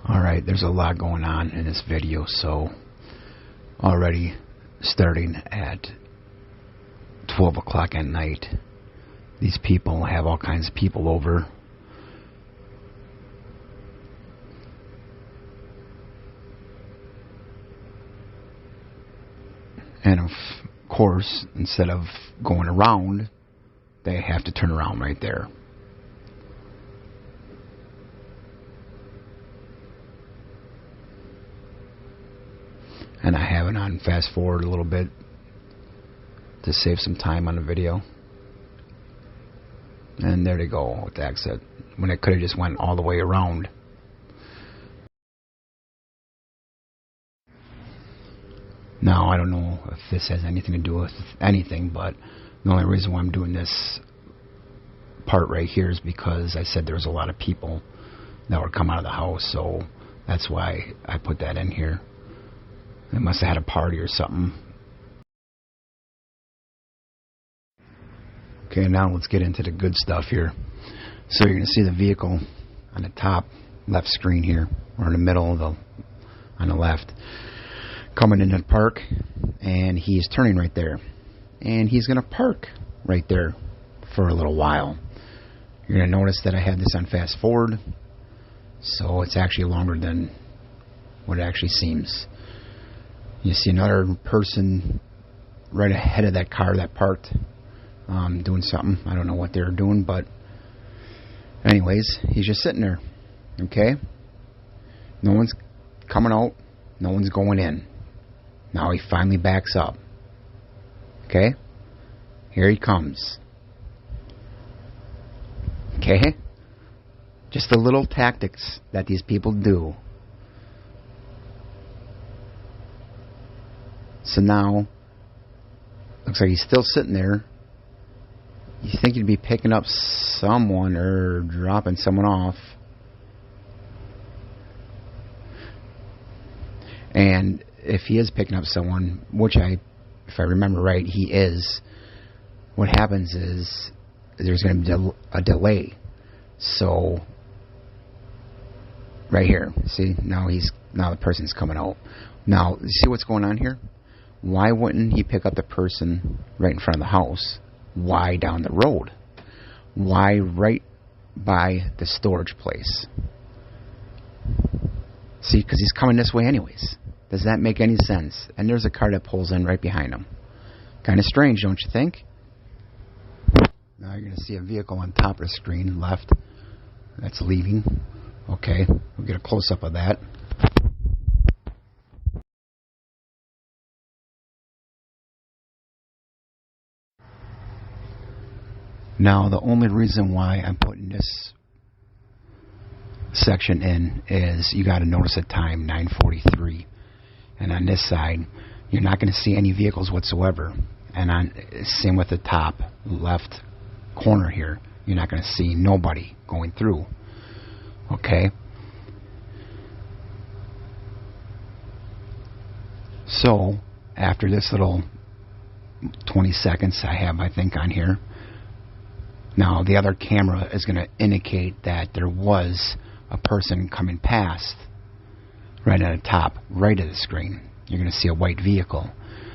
Alright, there's a lot going on in this video, so already starting at 12 o'clock at night, these people have all kinds of people over. And of course, instead of going around, they have to turn around right there. And I have it on fast forward a little bit to save some time on the video. And there they go with the exit, when it could have just went all the way around. Now, I don't know if this has anything to do with anything, but the only reason why I'm doing this part right here is because I said there was a lot of people that would come out of the house, so that's why I put that in here. They must have had a party or something. Okay, now let's get into the good stuff here. So you're going to see the vehicle on the top left screen here, or in the middle of on the left, coming into the park, and he's turning right there. And he's going to park right there for a little while. You're going to notice that I have this on fast forward, so it's actually longer than what it actually seems. You see another person right ahead of that car that parked, doing something. I don't know what they're doing, but anyways, he's just sitting there. Okay? No one's coming out. No one's going in. Now he finally backs up. Okay? Here he comes. Okay? Just the little tactics that these people do. So now, looks like he's still sitting there. You think he'd be picking up someone or dropping someone off. And if he is picking up someone, which if I remember right, he is, what happens is there's going to be a delay. So, right here, see, now the person's coming out. Now, you see what's going on here? Why wouldn't he pick up the person right in front of the house? Why down the road? Why right by the storage place? See, because he's coming this way anyways. Does that make any sense? And there's a car that pulls in right behind him. Kind of strange, don't you think? Now you're going to see a vehicle on top of the screen, left, that's leaving. Okay, we'll get a close-up of that. Now, the only reason why I'm putting this section in is you got to notice the time, 9:43. And on this side, you're not going to see any vehicles whatsoever. And same with the top left corner here, you're not going to see nobody going through. Okay? So, after this little 20 seconds I have, I think, on here, now the other camera is going to indicate that there was a person coming past right at the top, right of the screen. You're going to see a white vehicle.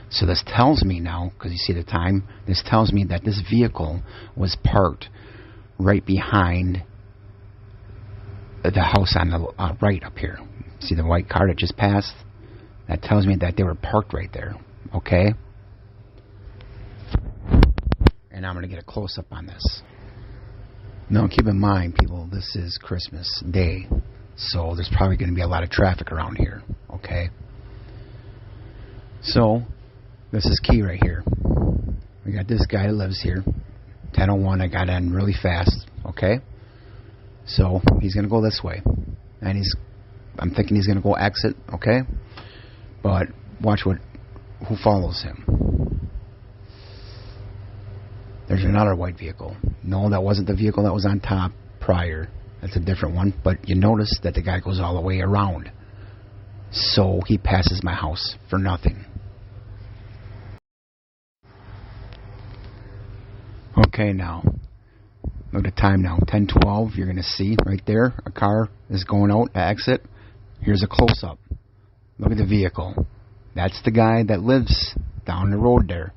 So this tells me now, because you see the time, this tells me that this vehicle was parked right behind the house on the right up here. See the white car that just passed? That tells me that they were parked right there. Okay? And I'm going to get a close-up on this. Now, keep in mind, people, this is Christmas Day, so there's probably going to be a lot of traffic around here, okay? So, this is key right here. We got this guy that lives here, 10:01, I got in really fast, okay? So, he's going to go this way, and I'm thinking he's going to go exit, okay? But, watch who follows him. There's another white vehicle. No, that wasn't the vehicle that was on top prior. That's a different one. But you notice that the guy goes all the way around. So he passes my house for nothing. Okay, now. Look at the time now. 10:12. You're going to see right there a car is going out to exit. Here's a close-up. Look at the vehicle. That's the guy that lives down the road there.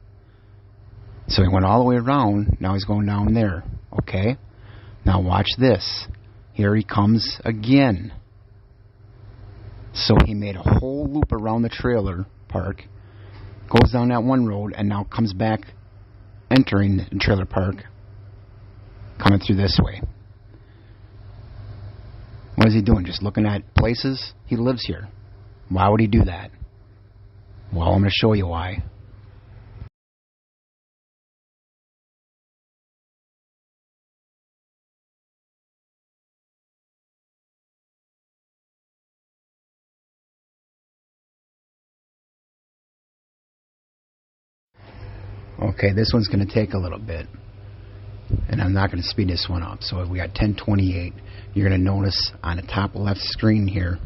So he went all the way around. Now he's going down there. Okay? Now watch this. Here he comes again. So he made a whole loop around the trailer park, goes down that one road, and now comes back, entering the trailer park, coming through this way. What is he doing? Just looking at places? He lives here. Why would he do that? Well, I'm going to show you why. Okay, this one's going to take a little bit, and I'm not going to speed this one up. So we got 1028. You're going to notice on the top left screen here,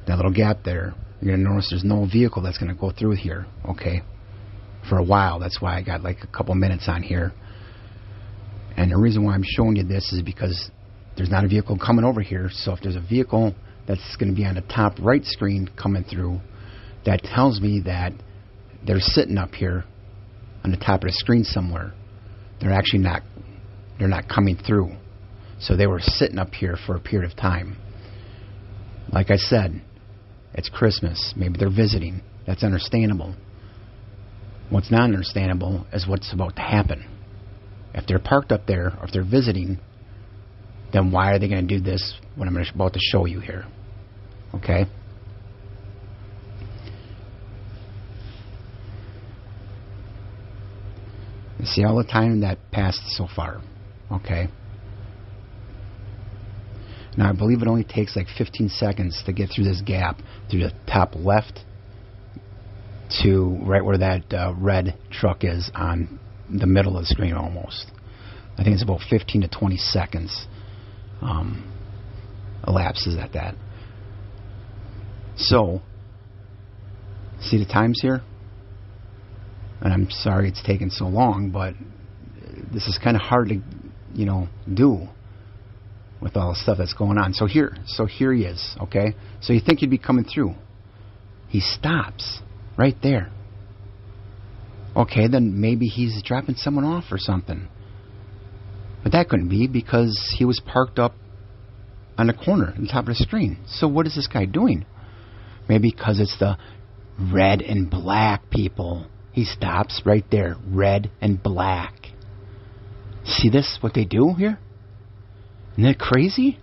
that little gap there, you're going to notice there's no vehicle that's going to go through here, okay, for a while. That's why I got like a couple minutes on here. And the reason why I'm showing you this is because there's not a vehicle coming over here. So if there's a vehicle that's going to be on the top right screen coming through, that tells me that they're sitting up here on the top of the screen somewhere. They're actually not, they're not coming through. So they were sitting up here for a period of time. Like I said, it's Christmas. Maybe they're visiting. That's understandable. What's not understandable is what's about to happen. If they're parked up there, or if they're visiting, then why are they going to do this, what I'm about to show you here? Okay? You see all the time that passed so far. Okay? Now, I believe it only takes like 15 seconds to get through this gap, through the top left to right where that red truck is on the middle of the screen almost. I think it's about 15 to 20 seconds elapses at that. So, see the times here? And I'm sorry it's taken so long, but this is kind of hard to, do with all the stuff that's going on. So here he is, okay? So you think he'd be coming through. He stops right there. Okay, then maybe he's dropping someone off or something. But that couldn't be because he was parked up on the corner on top of the screen. So what is this guy doing? Maybe because it's the red and black people. He stops right there, red and black. See this, what they do here? Isn't that crazy?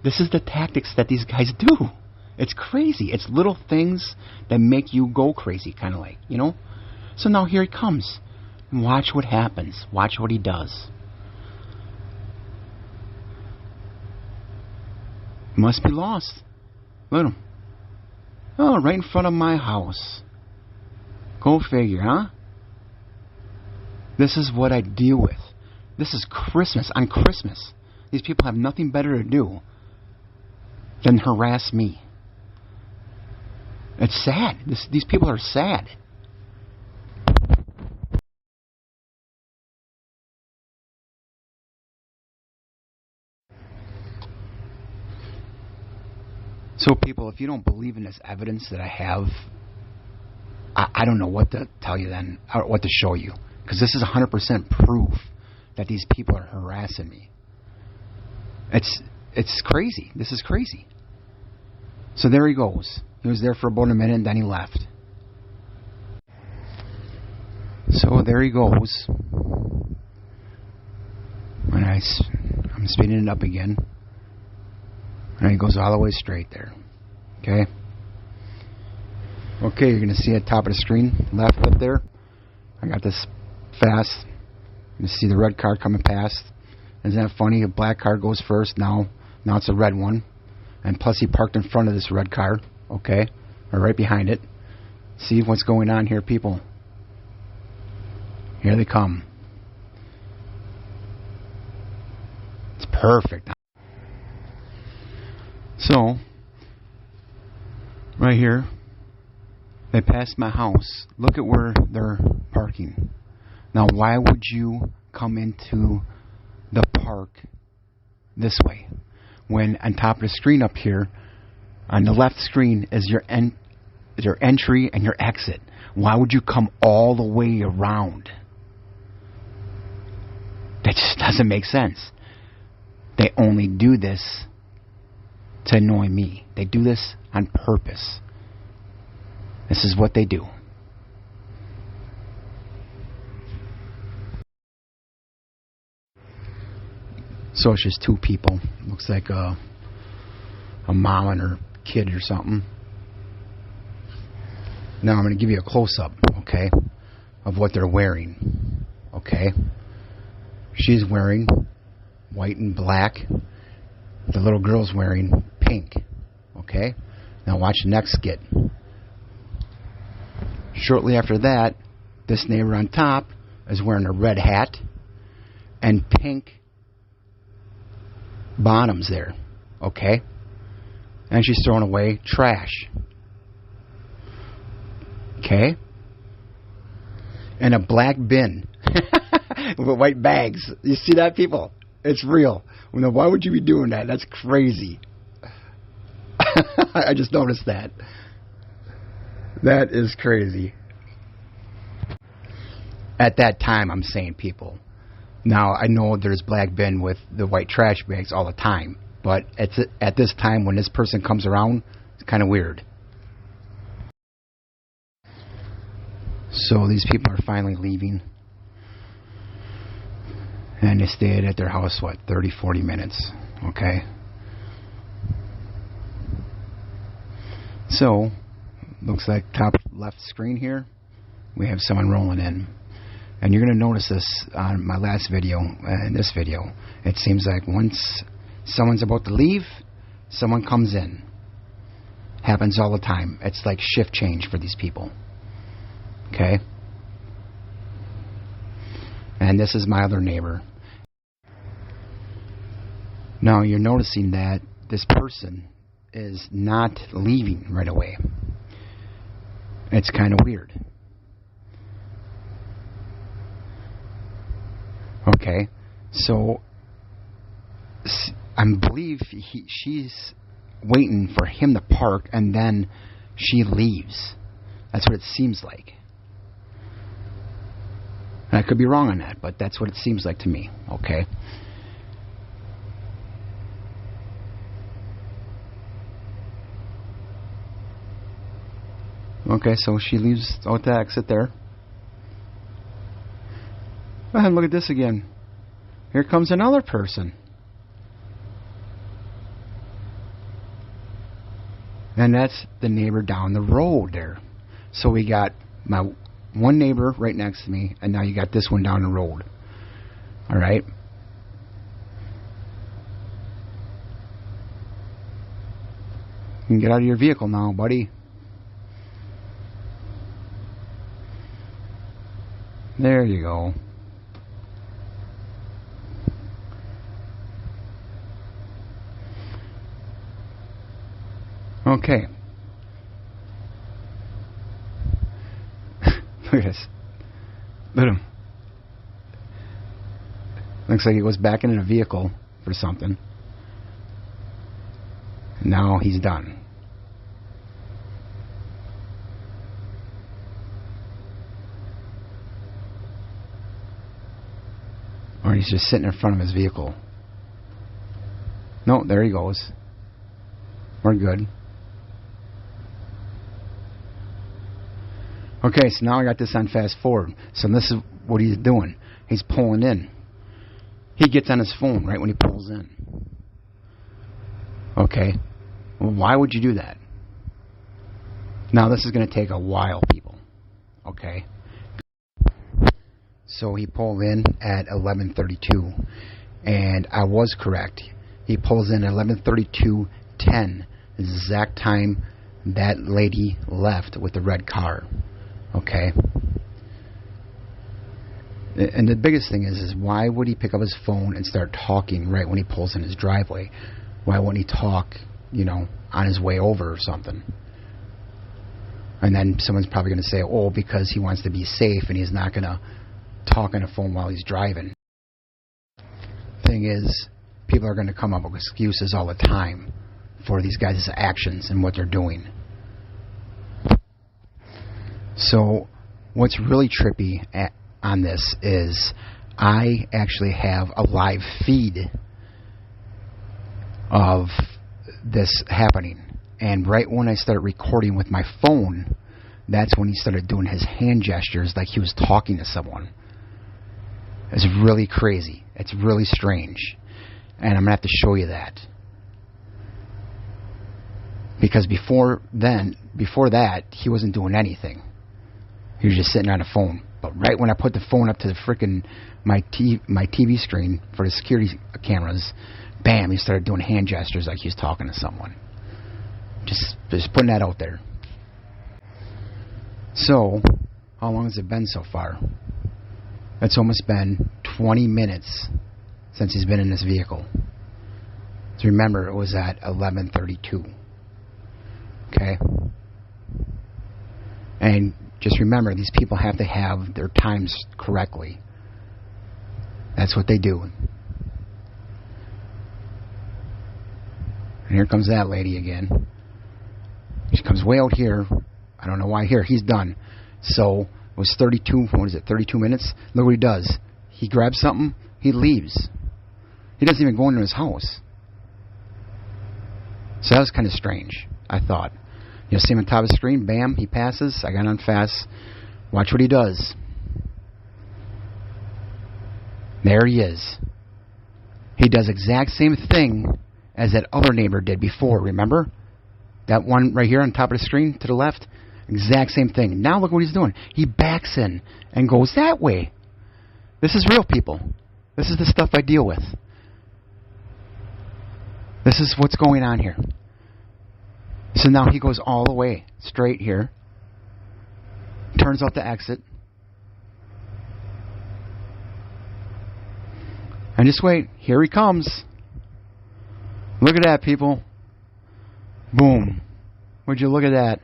This is the tactics that these guys do. It's crazy. It's little things that make you go crazy, kind of like, So now here he comes. And watch what happens. Watch what he does. Must be lost. Look at him. Oh, right in front of my house. Go figure, huh? This is what I deal with. This is Christmas. On Christmas. These people have nothing better to do than harass me. It's sad. These people are sad. So people, if you don't believe in this evidence that I have, I don't know what to tell you then, or what to show you. Because this is 100% proof that these people are harassing me. It's crazy. This is crazy. So there he goes. He was there for about a minute, and then he left. So there he goes. And I'm speeding it up again. And he goes all the way straight there. Okay? Okay, you're going to see at the top of the screen, left up there. I got this fast. You see the red car coming past. Isn't that funny? A black car goes first. Now it's a red one. And plus he parked in front of this red car. Okay? Or right behind it. See what's going on here, people. Here they come. It's perfect. So, right here, they passed my house. Look at where they're parking. Now, why would you come into the park this way when on top of the screen up here On the left screen is your entry and your exit. Why would you come all the way around? That just doesn't make sense. They only do this to annoy me. They do this on purpose. This is what they do. So it's just two people. Looks like a mom and her kid or something. Now I'm going to give you a close-up, okay, of what they're wearing, okay? She's wearing white and black. The little girl's wearing pink, okay? Now watch the next skit. Shortly after that, this neighbor on top is wearing a red hat and pink bottoms there, okay? And she's throwing away trash, okay? And a black bin with white bags. You see that, people? It's real. Now, why would you be doing that? That's crazy. I just noticed that. That is crazy. At that time, I'm saying, people. Now, I know there's black bin with the white trash bags all the time, but at this time when this person comes around, it's kind of weird. So these people are finally leaving. And they stayed at their house, what, 30, 40 minutes, okay? So, looks like top left screen here, we have someone rolling in. And you're going to notice this on my last video and this video. It seems like once someone's about to leave, someone comes in. Happens all the time. It's like shift change for these people. Okay? And this is my other neighbor. Now you're noticing that this person is not leaving right away. It's kind of weird. Okay, so I believe she's waiting for him to park and then she leaves. That's what it seems like. And I could be wrong on that, but that's what it seems like to me. Okay. Okay, so she leaves out the exit there. And look at this again. Here comes another person. And that's the neighbor down the road there. So we got my one neighbor right next to me, and now you got this one down the road. Alright? You can get out of your vehicle now, buddy. There you go. Okay. Look at this. Look at him. Looks like he was back in a vehicle for something. Now he's done. Or he's just sitting in front of his vehicle. No, there he goes. We're good. Okay, so now I got this on fast forward. So this is what he's doing. He's pulling in. He gets on his phone right when he pulls in. Okay. Well, why would you do that? Now this is going to take a while, people. Okay. So he pulled in at 11:32, and I was correct. He pulls in at 11:32:10, the exact time that lady left with the red car. Okay. And the biggest thing is why would he pick up his phone and start talking right when he pulls in his driveway? Why wouldn't he talk, on his way over or something? And then someone's probably going to say, oh, because he wants to be safe and he's not going to talk on the phone while he's driving. Thing is, people are going to come up with excuses all the time for these guys' actions and what they're doing. So what's really trippy on this is I actually have a live feed of this happening. And right when I started recording with my phone, that's when he started doing his hand gestures like he was talking to someone. It's really crazy. It's really strange. And I'm going to have to show you that. Because before that, he wasn't doing anything. He was just sitting on a phone. But right when I put the phone up to the frickin' my TV screen for the security cameras, bam, he started doing hand gestures like he was talking to someone. Just putting that out there. So, how long has it been so far? It's almost been 20 minutes since he's been in this vehicle. So remember, it was at 11:32. Okay? And just remember, these people have to have their times correctly. That's what they do. And here comes that lady again. She comes way out here. I don't know why. Here, he's done. So it was 32 minutes? Look what he does. He grabs something, he leaves. He doesn't even go into his house. So that was kind of strange, I thought. You'll see him on top of the screen, bam, he passes. I got on fast. Watch what he does. There he is. He does exact same thing as that other neighbor did before, remember? That one right here on top of the screen to the left? Exact same thing. Now look what he's doing. He backs in and goes that way. This is real, people. This is the stuff I deal with. This is what's going on here. So now he goes all the way straight here. Turns out the exit. And just wait. Here he comes. Look at that, people. Boom. Would you look at that?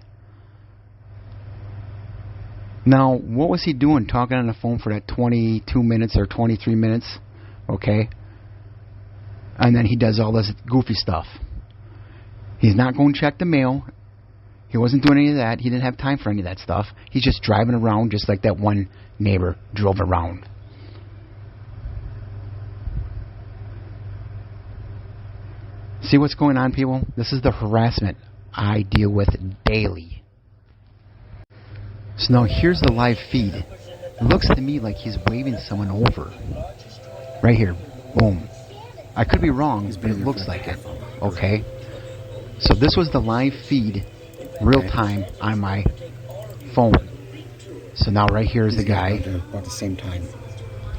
Now, what was he doing talking on the phone for that 22 minutes or 23 minutes? Okay. And then he does all this goofy stuff. He's not going to check the mail. He wasn't doing any of that. He didn't have time for any of that stuff. He's just driving around just like that one neighbor drove around. See what's going on, people? This is the harassment I deal with daily. So now here's the live feed. It looks to me like he's waving someone over. Right here. Boom. I could be wrong, but it looks like it. Okay. So this was the live feed, real time, on my phone. So now right here is the guy about the same time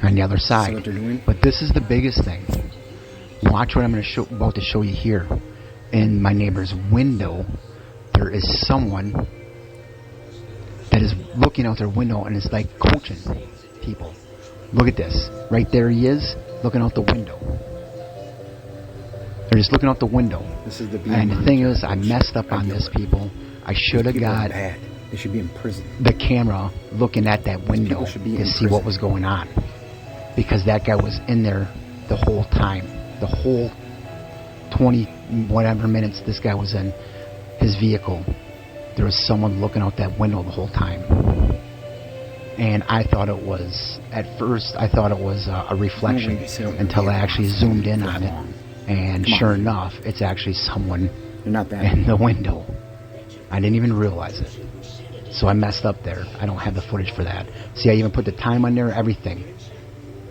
on the other side. See what they're doing? But this is the biggest thing. Watch what I'm about to show you here. In my neighbor's window, there is someone that is looking out their window and is like coaching people. Look at this. Right there he is, looking out the window. They're just looking out the window. This is the and the thing is, I messed up on this, people. I should have got bad. They should be in prison. The camera looking at that window to see what was going on. Because that guy was in there the whole time. The whole 20 whatever minutes this guy was in his vehicle. There was someone looking out that window the whole time. And I thought it was, at first, I thought it was a reflection until I actually zoomed in on it. And sure enough, it's actually someone in the window. I didn't even realize it. So I messed up there. I don't have the footage for that. See, I even put the time on there, everything.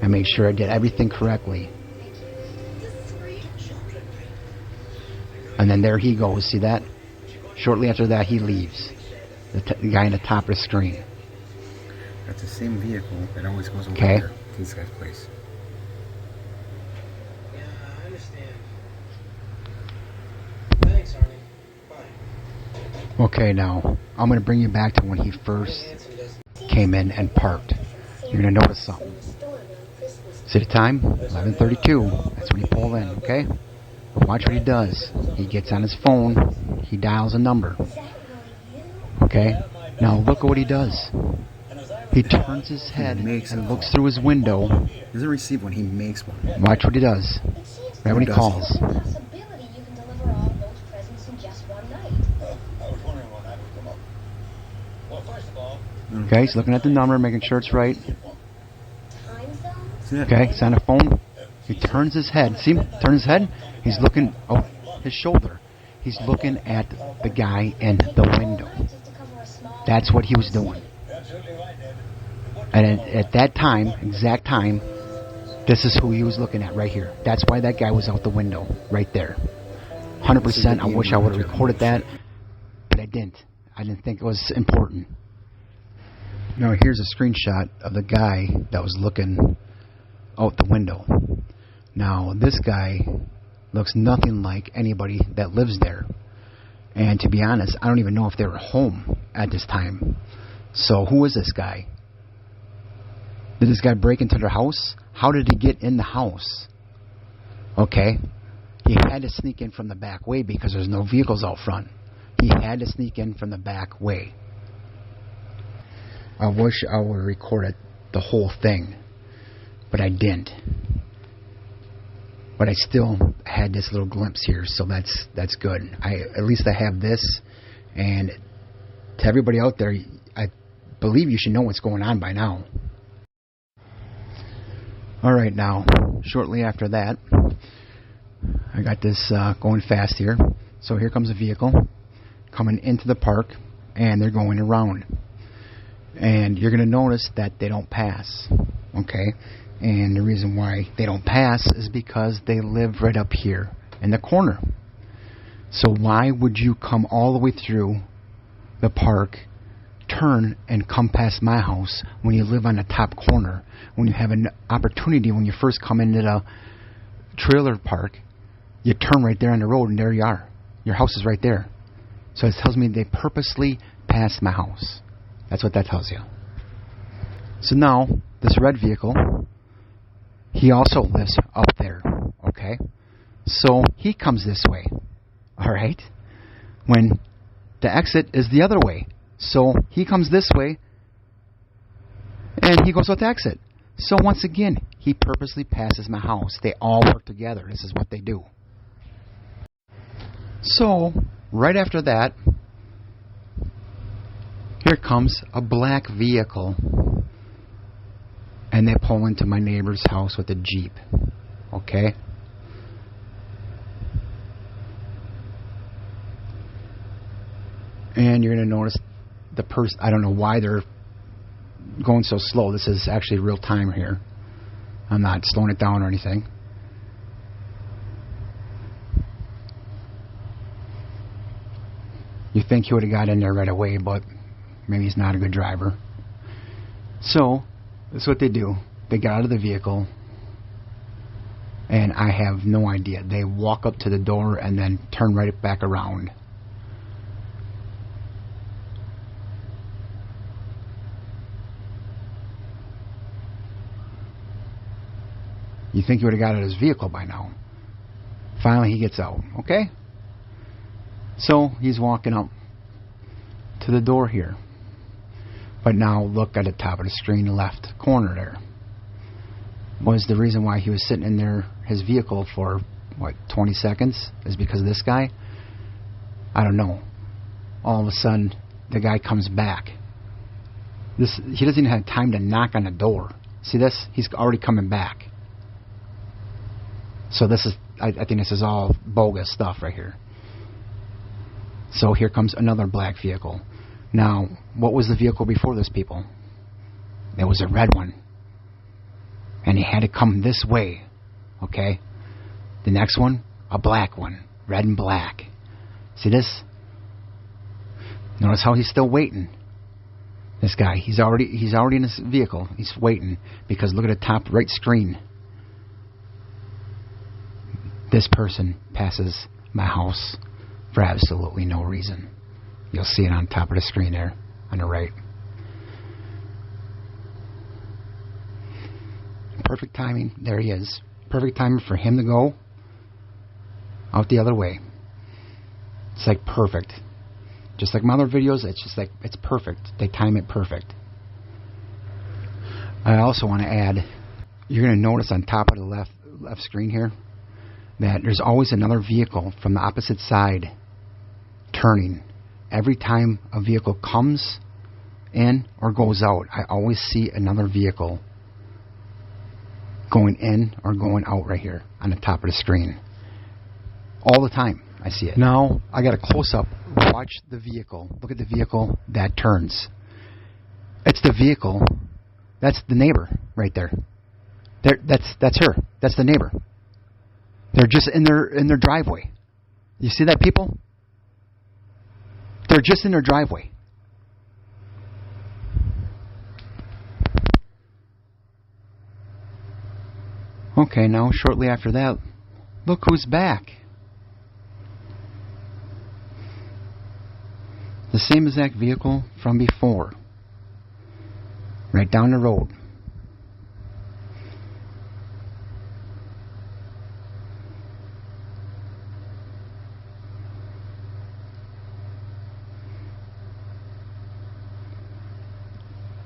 I made sure I did everything correctly. And then there he goes. See that? Shortly after that, he leaves. The guy in the top of the screen. That's the same vehicle that always goes over there to this guy's place. Yeah, I understand. Thanks, Arnie. Bye. Okay, now, I'm going to bring you back to when he first came in and parked. You're going to notice something. See the time? 11:32. That's when he pulled in, okay? Watch what he does. He gets on his phone. He dials a number. Okay? Now look at what he does. He turns his head and looks through his window. He doesn't receive one. He makes one. Watch what he does. Right when he calls. Okay, he's looking at the number, making sure it's right. See that? Okay, he's on the phone. He turns his head. See him? Turn his head. He's looking, oh, his shoulder. He's looking at the guy in the window. That's what he was doing. And at that time, exact time, this is who he was looking at right here. That's why that guy was out the window, right there. 100%. I wish I would have recorded that, but I didn't. I didn't think it was important. Now here's a screenshot of the guy that was looking out the window. Now this guy looks nothing like anybody that lives there. And to be honest, I don't even know if they were home at this time. So who is this guy? Did this guy break into their house? How did he get in the house? Okay. He had to sneak in from the back way because there's no vehicles out front. He had to sneak in from the back way. I wish I would have recorded the whole thing, but I didn't. But I still had this little glimpse here, so that's good. At least I have this, and to everybody out there, I believe you should know what's going on by now. All right, now, shortly after that, I got this going fast here. So here comes a vehicle coming into the park, and they're going around. And you're going to notice that they don't pass, okay? And the reason why they don't pass is because they live right up here in the corner. So why would you come all the way through the park, turn and come past my house when you live on the top corner, when you have an opportunity when you first come into the trailer park, you turn right there on the road and there you are. Your house is right there. So it tells me they purposely passed my house. That's what that tells you. So now, this red vehicle, he also lives up there, okay? So he comes this way, all right? When the exit is the other way. So he comes this way, and he goes out the exit. So once again, he purposely passes my house. They all work together. This is what they do. So, right after that, here comes a black vehicle, and they pull into my neighbor's house with a Jeep. Okay? And you're going to notice the person, I don't know why they're going so slow. This is actually real time here. I'm not slowing it down or anything. You think he would have got in there right away, but maybe he's not a good driver. So, that's what they do. They got out of the vehicle, and I have no idea. They walk up to the door and then turn right back around. You think he would have got out of his vehicle by now. Finally, he gets out. Okay? So, he's walking up to the door here. But now, look at the top of the screen, left corner there. Was the reason why he was sitting in there, his vehicle, for, 20 seconds? Is because of this guy? I don't know. All of a sudden, the guy comes back. He doesn't even have time to knock on the door. See this? He's already coming back. So this is, I think this is all bogus stuff right here. So here comes another black vehicle. Now, what was the vehicle before this, people? It was a red one. And he had to come this way. Okay? The next one, a black one. Red and black. See this? Notice how he's still waiting. This guy, he's already in his vehicle. He's waiting because look at the top right screen. This person passes my house for absolutely no reason. You'll see it on top of the screen there, on the right. Perfect timing. There he is. Perfect timing for him to go out the other way. It's like perfect. Just like my other videos, it's just like, it's perfect. They time it perfect. I also want to add, you're going to notice on top of the left screen here, that there's always another vehicle from the opposite side turning. Every time a vehicle comes in or goes out, I always see another vehicle going in or going out right here on the top of the screen. All the time I see it. Now I got a close-up. Watch the vehicle. Look at the vehicle that turns. It's the vehicle. That's the neighbor right there. That's her. That's the neighbor. They're just in their driveway. You see that, people? They're just in their driveway. Okay, now shortly after that, look who's back. The same exact vehicle from before. Right down the road.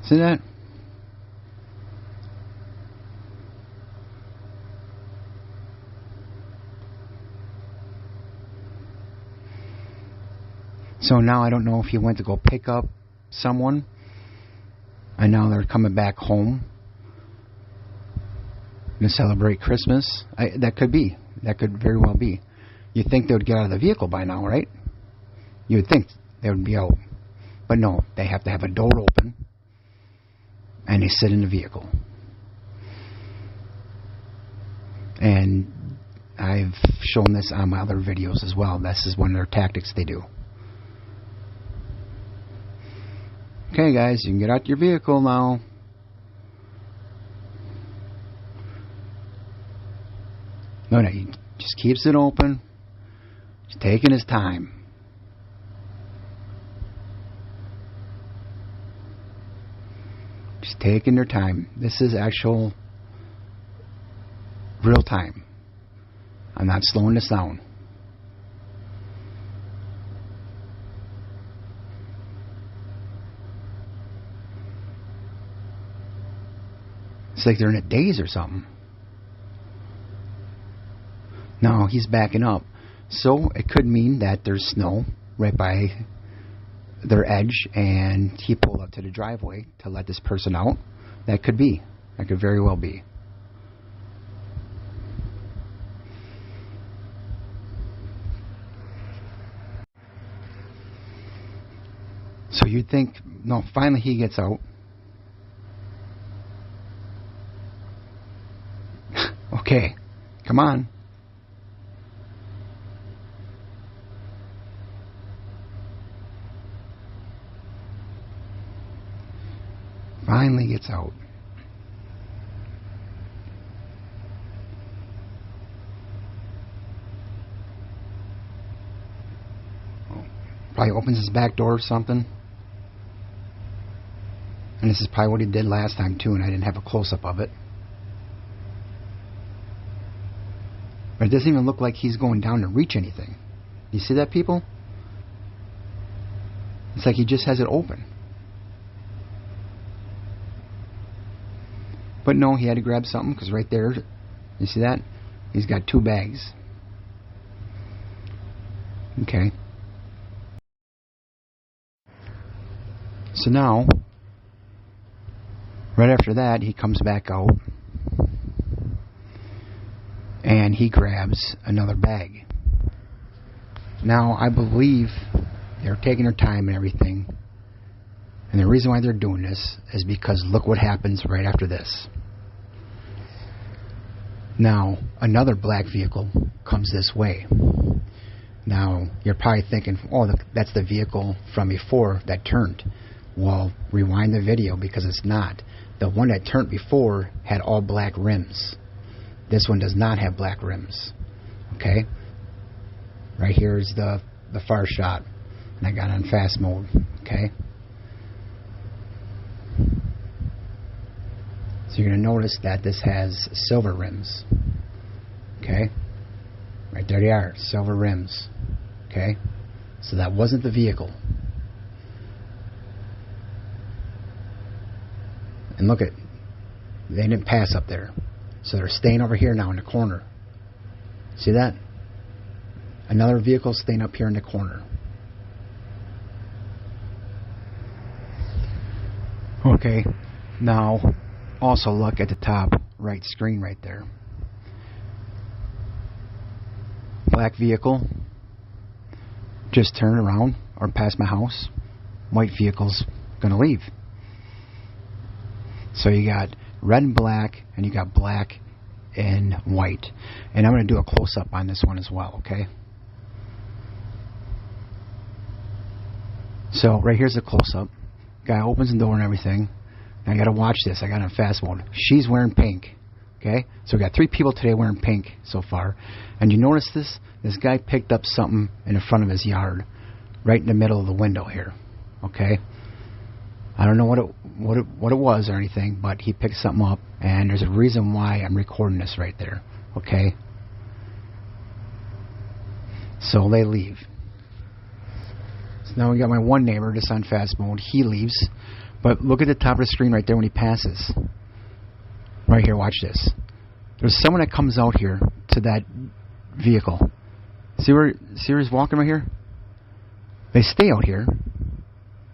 See that? So now I don't know if he went to go pick up someone, and now they're coming back home to celebrate Christmas. That could be. That could very well be. You'd think they would get out of the vehicle by now, right? You would think they would be out. But no, they have to have a door open, and they sit in the vehicle. And I've shown this on my other videos as well. This is one of their tactics they do. Okay, guys, you can get out your vehicle now. No, he just keeps it open. He's taking his time. Just taking their time. This is actual real time. I'm not slowing this down. It's like they're in a daze or something. No, he's backing up. So it could mean that there's snow right by their edge, and he pulled up to the driveway to let this person out. That could be. That could very well be. So you'd think, no, finally he gets out. Okay, come on. Finally gets out. Probably opens his back door or something. And this is probably what he did last time too, and I didn't have a close-up of it. But it doesn't even look like he's going down to reach anything. You see that, people? It's like he just has it open. But no, he had to grab something, because right there, you see that? He's got 2 bags. Okay. So now, right after that, he comes back out. And he grabs another bag. Now, I believe they're taking their time and everything. And the reason why they're doing this is because look what happens right after this. Now, another black vehicle comes this way. Now, you're probably thinking, oh, that's the vehicle from before that turned. Well, rewind the video, because it's not. The one that turned before had all black rims. This one does not have black rims. Okay? Right here is the far shot. And I got on fast mode. Okay? So you're going to notice that this has silver rims. Okay? Right there they are. Silver rims. Okay? So that wasn't the vehicle. And look at, they didn't pass up there. So they're staying over here now in the corner. See that? Another vehicle staying up here in the corner. Okay, now also look at the top right screen right there. Black vehicle, just turn around or past my house. White vehicle's gonna leave. So you got red and black, and you got black and white. And I'm gonna do a close-up on this one as well, okay? So right here's the close-up. Guy opens the door and everything. Now I gotta watch this. I got it in fast mode. She's wearing pink. Okay? So we got 3 people today wearing pink so far. And you notice this? This guy picked up something in the front of his yard. Right in the middle of the window here. Okay? I don't know what it was or anything, but he picked something up, and there's a reason why I'm recording this right there. Okay? So they leave. So now we got my one neighbor just on fast mode. He leaves. But look at the top of the screen right there when he passes. Right here, watch this. There's someone that comes out here to that vehicle. See where he's walking right here? They stay out here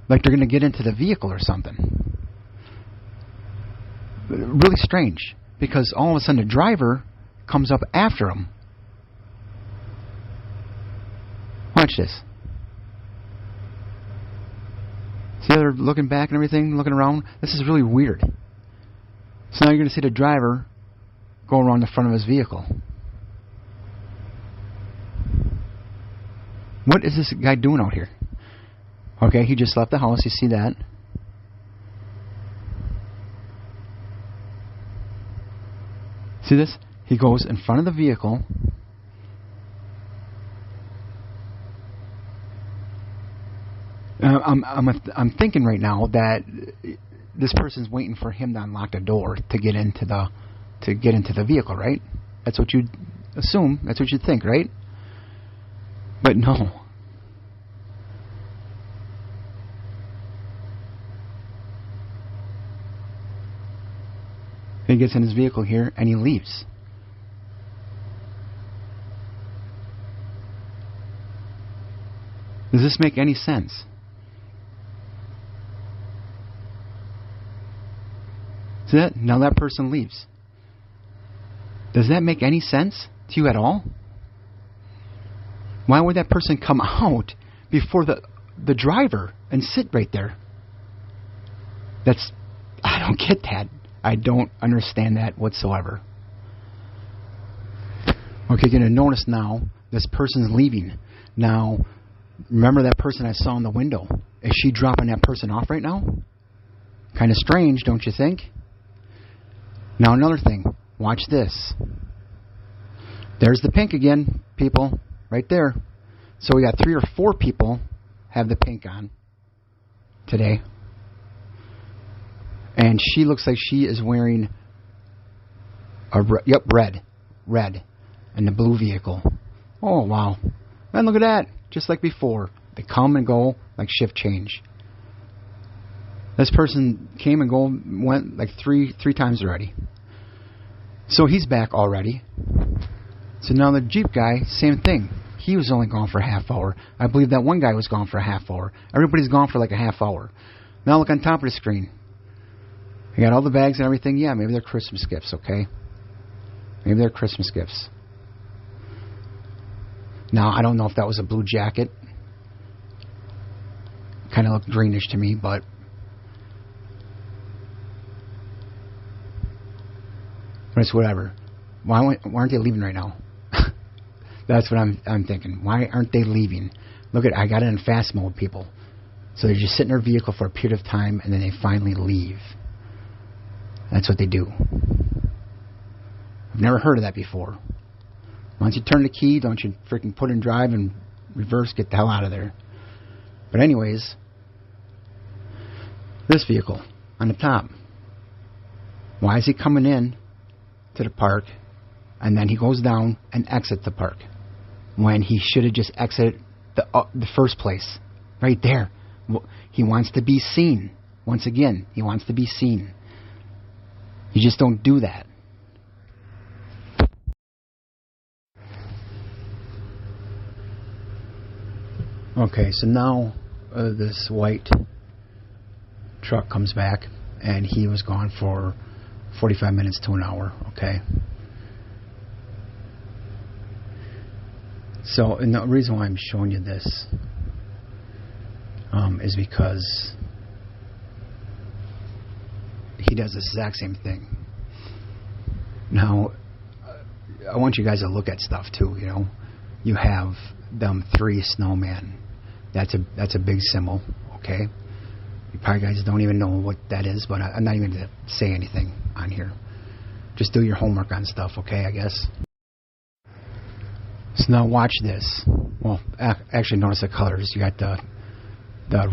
like they're going to get into the vehicle or something. Really strange, because all of a sudden the driver comes up after him. Watch this. See how they're looking back and everything, looking around? This is really weird. So now you're going to see the driver go around the front of his vehicle. What is this guy doing out here? Okay, he just left the house. You see that? See this? He goes in front of the vehicle. I'm thinking right now that this person's waiting for him to unlock the door to get into the vehicle, right? That's what you'd assume. That's what you'd think, right? But no. He gets in his vehicle here and he leaves. Does this make any sense? See that? Now that person leaves. Does that make any sense to you at all? Why would that person come out before the driver and sit right there? I don't get that. I don't understand that whatsoever. Okay, you're going to notice now this person's leaving. Now, remember that person I saw in the window? Is she dropping that person off right now? Kind of strange, don't you think? Now another thing. Watch this. There's the pink again, people. Right there. So we got 3 or 4 people have the pink on today. And she looks like she is wearing red. Red. And the blue vehicle. Oh, wow. And look at that. Just like before. They come and go like shift change. This person came and went like three times already. So he's back already. So now the Jeep guy, same thing. He was only gone for a half hour. I believe that one guy was gone for a half hour. Everybody's gone for like a half hour. Now look on top of the screen. I got all the bags and everything. Yeah, maybe they're Christmas gifts, okay? Maybe they're Christmas gifts. Now, I don't know if that was a blue jacket. Kind of looked greenish to me, but it's whatever. Why aren't they leaving right now? That's what I'm thinking. Why aren't they leaving? Look at I got it in fast mode, people. So they just sit in their vehicle for a period of time, and then they finally leave. That's what they do. I've never heard of that before. Once you turn the key, don't you freaking put in drive and reverse, get the hell out of there. But anyways, this vehicle on the top. Why is he coming in to the park and then he goes down and exits the park when he should have just exited the first place? Right there. He wants to be seen. Once again, he wants to be seen. You just don't do that. Okay, so now this white truck comes back and he was gone for 45 minutes to an hour. Okay. So, and the reason why I'm showing you this is because he does the exact same thing. Now, I want you guys to look at stuff too. You know, you have them 3 snowman. That's a big symbol. Okay. You probably guys don't even know what that is, but I'm not even going to say anything on here. Just do your homework on stuff, okay, I guess. So now watch this. Well, actually notice the colors. You got the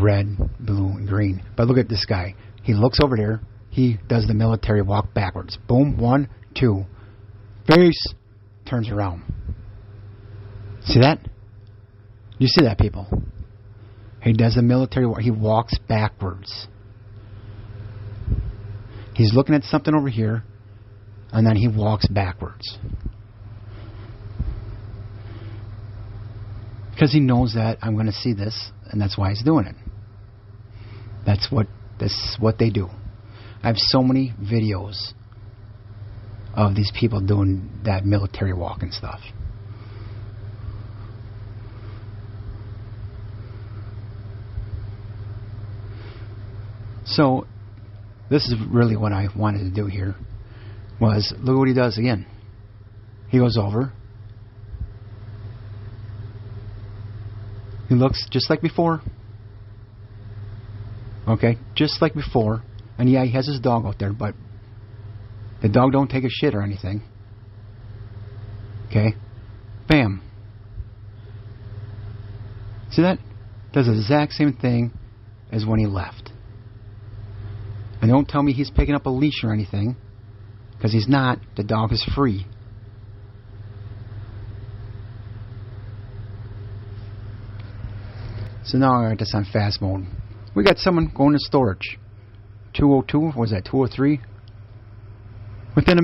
red, blue, and green. But look at this guy. He looks over there. He does the military walk backwards. Boom, 1, 2. Face. Turns around. See that? You see that, people? He does the military walk. He walks backwards. He's looking at something over here, and then he walks backwards. Because he knows that I'm going to see this, and that's why he's doing it. That's what they do. I have so many videos of these people doing that military walk and stuff. So, this is really what I wanted to do here. Was look what he does again. He goes over. He looks just like before. Okay, just like before. And yeah, he has his dog out there, but the dog don't take a shit or anything. Okay, bam. See that? Does the exact same thing as when he left. And don't tell me he's picking up a leash or anything, because he's not. The dog is free. So now I got this on fast mode. We got someone going to storage. 202, what was that, 203? Within a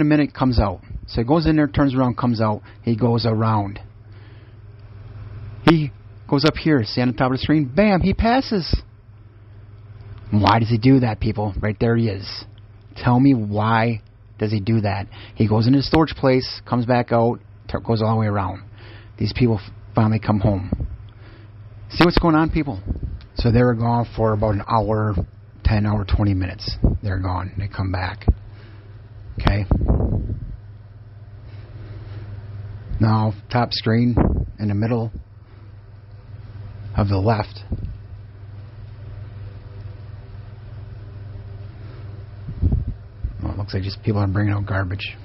minute comes out. So he goes in there, turns around, comes out. He goes around. He goes up here, see on the top of the screen, bam, he passes. Why does he do that, people? Right there he is. Tell me, why does he do that? He goes into the storage place, comes back out, goes all the way around. These people finally come home. See what's going on, people? So they were gone for about an hour, 10 hour, 20 minutes. They're gone. They come back. Okay. Now, top screen, in the middle of the left. Well, it looks like just people are bringing out garbage.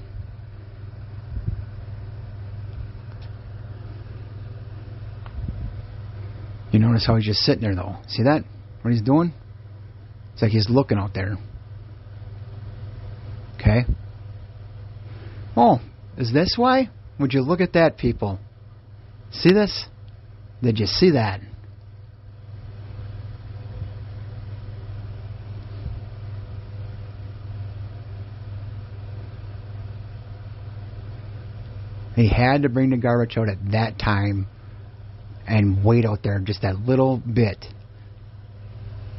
You notice how he's just sitting there, though. See that? What he's doing? It's like he's looking out there. Okay. Oh, is this why? Would you look at that, people? See this? Did you see that? He had to bring the garbage out at that time and wait out there just that little bit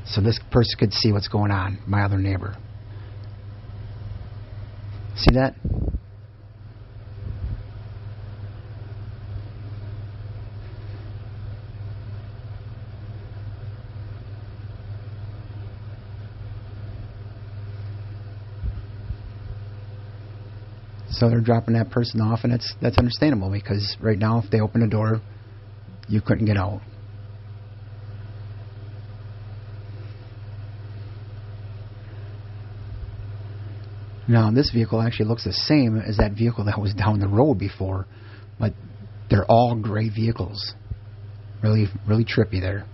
so this person could see what's going on, my other neighbor. See that? So they're dropping that person off, and that's understandable, because right now if they open the door, you couldn't get out. Now this vehicle actually looks the same as that vehicle that was down the road before, but they're all gray vehicles. Really, really trippy there.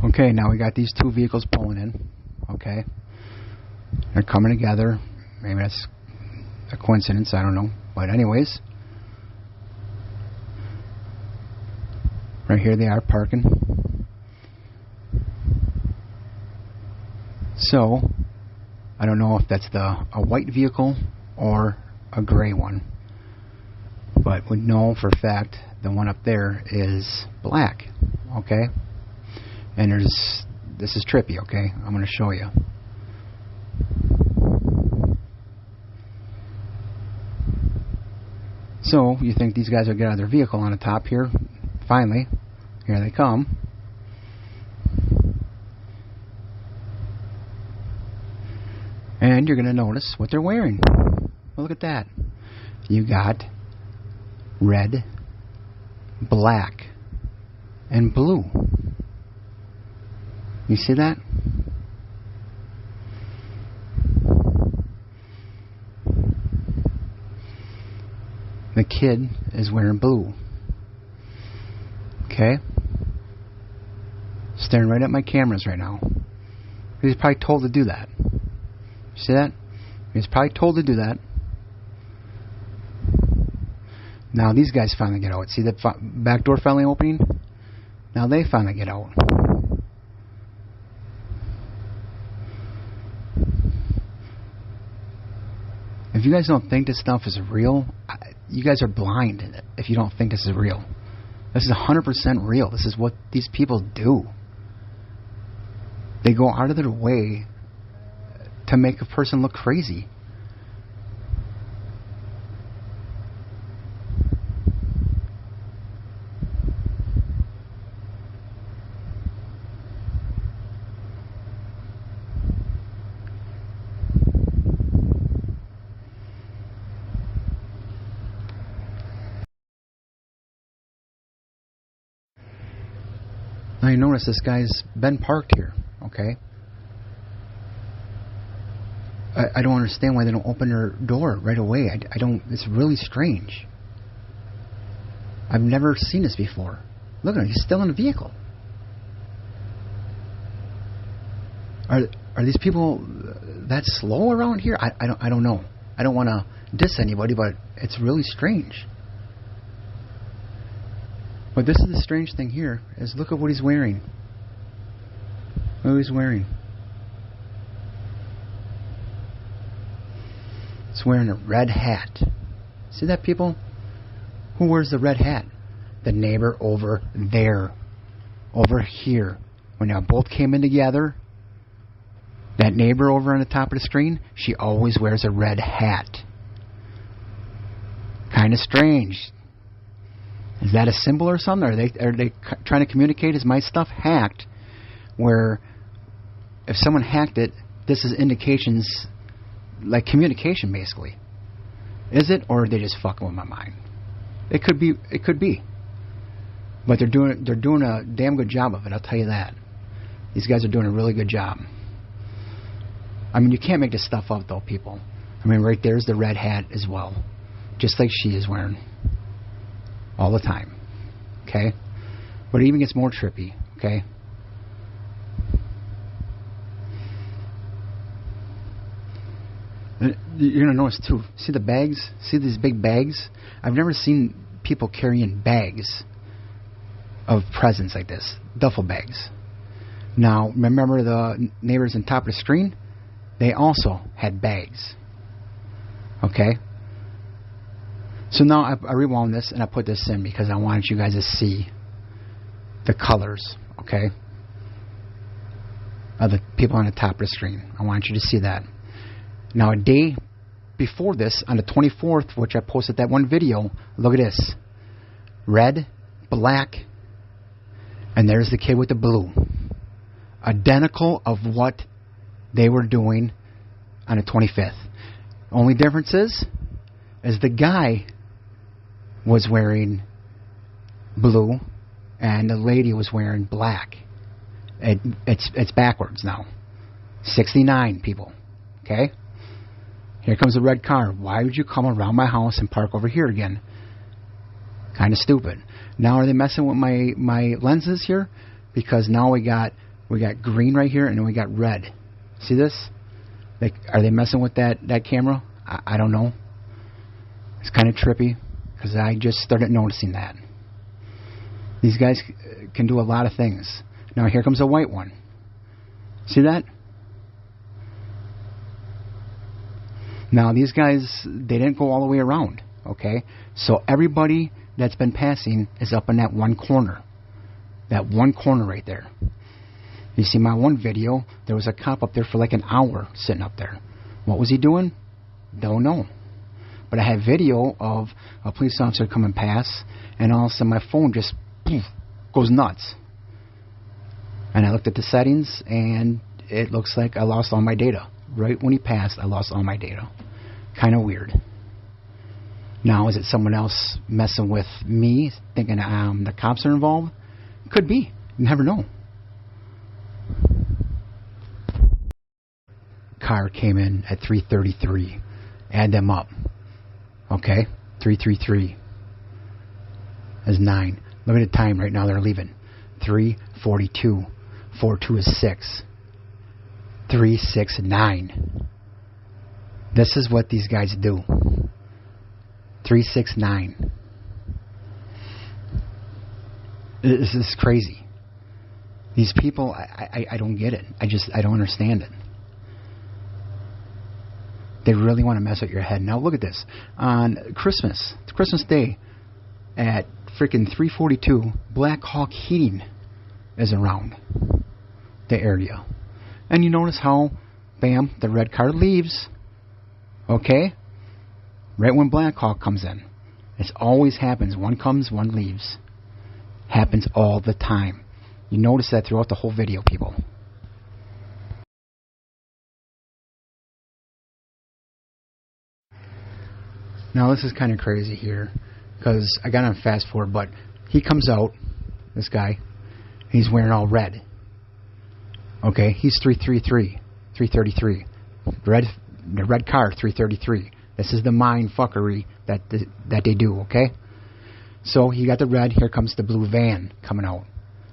Okay, now we got these two vehicles pulling in. Okay. They're coming together. Maybe that's a coincidence, I don't know. But anyways. Right here they are parking. So, I don't know if that's a white vehicle or a gray one. But we know for a fact the one up there is black. Okay? And this is trippy, okay? I'm going to show you. So, you think these guys will get out of their vehicle on the top here. Finally, here they come. And you're going to notice what they're wearing. Well, look at that. You got red, black, and blue. You see that? The kid is wearing blue. Okay? Staring right at my cameras right now. He's probably told to do that. See that? He's probably told to do that. Now these guys finally get out. See the back door finally opening? Now they finally get out. If you guys don't think this stuff is real, you guys are blind if you don't think this is real. This is 100% real. This is what these people do. They go out of their way to make a person look crazy. Now you notice this guy's been parked here, okay? I don't understand why they don't open their door right away. I don't. It's really strange. I've never seen this before. Look at him. He's still in the vehicle. Are these people that slow around here? I don't know. I don't want to diss anybody, but it's really strange. But this is the strange thing here, is look at what he's wearing. Look what he's wearing. He's wearing a red hat. See that, people? Who wears the red hat? The neighbor over there. Over here. When they both came in together, that neighbor over on the top of the screen, she always wears a red hat. Kind of strange. Is that a symbol or something? Are they trying to communicate? Is my stuff hacked? Where if someone hacked it, this is indications, like communication, basically. Is it, or are they just fucking with my mind? It could be. It could be. But they're doing a damn good job of it. I'll tell you that. These guys are doing a really good job. I mean, you can't make this stuff up, though, people. I mean, right there's the red hat as well, just like she is wearing. All the time. Okay? But it even gets more trippy. Okay? You're going to notice too. See the bags? See these big bags? I've never seen people carrying bags of presents like this. Duffel bags. Now, remember the neighbors on top of the screen? They also had bags. Okay? So now I rewound this and I put this in because I wanted you guys to see the colors, okay, of the people on the top of the screen. I want you to see that. Now a day before this, on the 24th, which I posted that one video, look at this. Red, black, and there's the kid with the blue. Identical of what they were doing on the 25th. Only difference is the guy was wearing blue and the lady was wearing black. It's backwards now. 69 people. Okay? Here comes a red car. Why would you come around my house and park over here again? Kind of stupid. Now are they messing with my lenses here? Because now we got green right here and then we got red. See this? Are they messing with that camera? I don't know. It's kind of trippy because I just started noticing that. These guys can do a lot of things. Now here comes a white one. See that? Now these guys, they didn't go all the way around. Okay? So everybody that's been passing is up in that one corner. That one corner right there. You see my one video, there was a cop up there for like an hour sitting up there. What was he doing? Don't know. But I had video of a police officer coming past, and all of a sudden my phone just poof, goes nuts. And I looked at the settings, and it looks like I lost all my data. Right when he passed, I lost all my data. Kind of weird. Now, is it someone else messing with me, thinking the cops are involved? Could be. You never know. Car came in at 333. Add them up. Okay? 333 is 9. Look at the time right now. They're leaving. 3:42. 42 is 6. 3, 6, 9. This is what these guys do. 3, 6, 9. This is crazy. These people, I don't get it. I don't understand it. They really want to mess with your head. Now look at this. On Christmas Day, at freaking 3:42, Black Hawk Heating is around the area. And you notice how, bam, the red car leaves. Okay? Right when Black Hawk comes in. It always happens. One comes, one leaves. Happens all the time. You notice that throughout the whole video, people. Now this is kind of crazy here, because I got on fast forward, but he comes out, this guy, he's wearing all red. Okay, he's 333. The red car, 333. This is the mind fuckery that they do, okay? So he got the red, here comes the blue van coming out.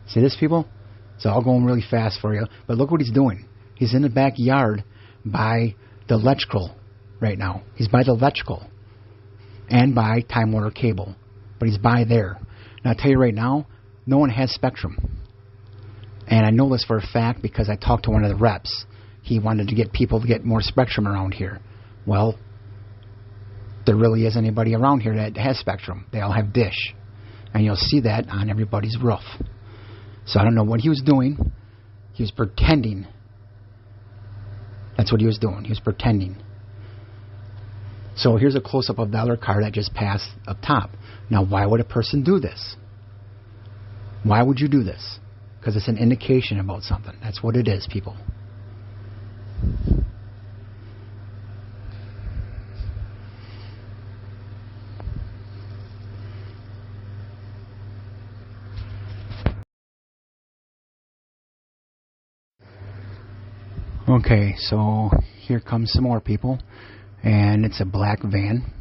See this, people? It's all going really fast for you, but look what he's doing. He's in the backyard by the electrical right now. He's by the electrical. And by Time Warner Cable. But he's by there. Now I'll tell you right now, no one has Spectrum. And I know this for a fact because I talked to one of the reps. He wanted to get people to get more Spectrum around here. Well, there really isn't anybody around here that has Spectrum. They all have Dish. And you'll see that on everybody's roof. So I don't know what he was doing. He was pretending. That's what he was doing. He was pretending. So here's a close-up of the other car that just passed up top. Now, why would a person do this? Why would you do this? Because it's an indication about something. That's what it is, people. Okay, so here comes some more people. And it's a black van.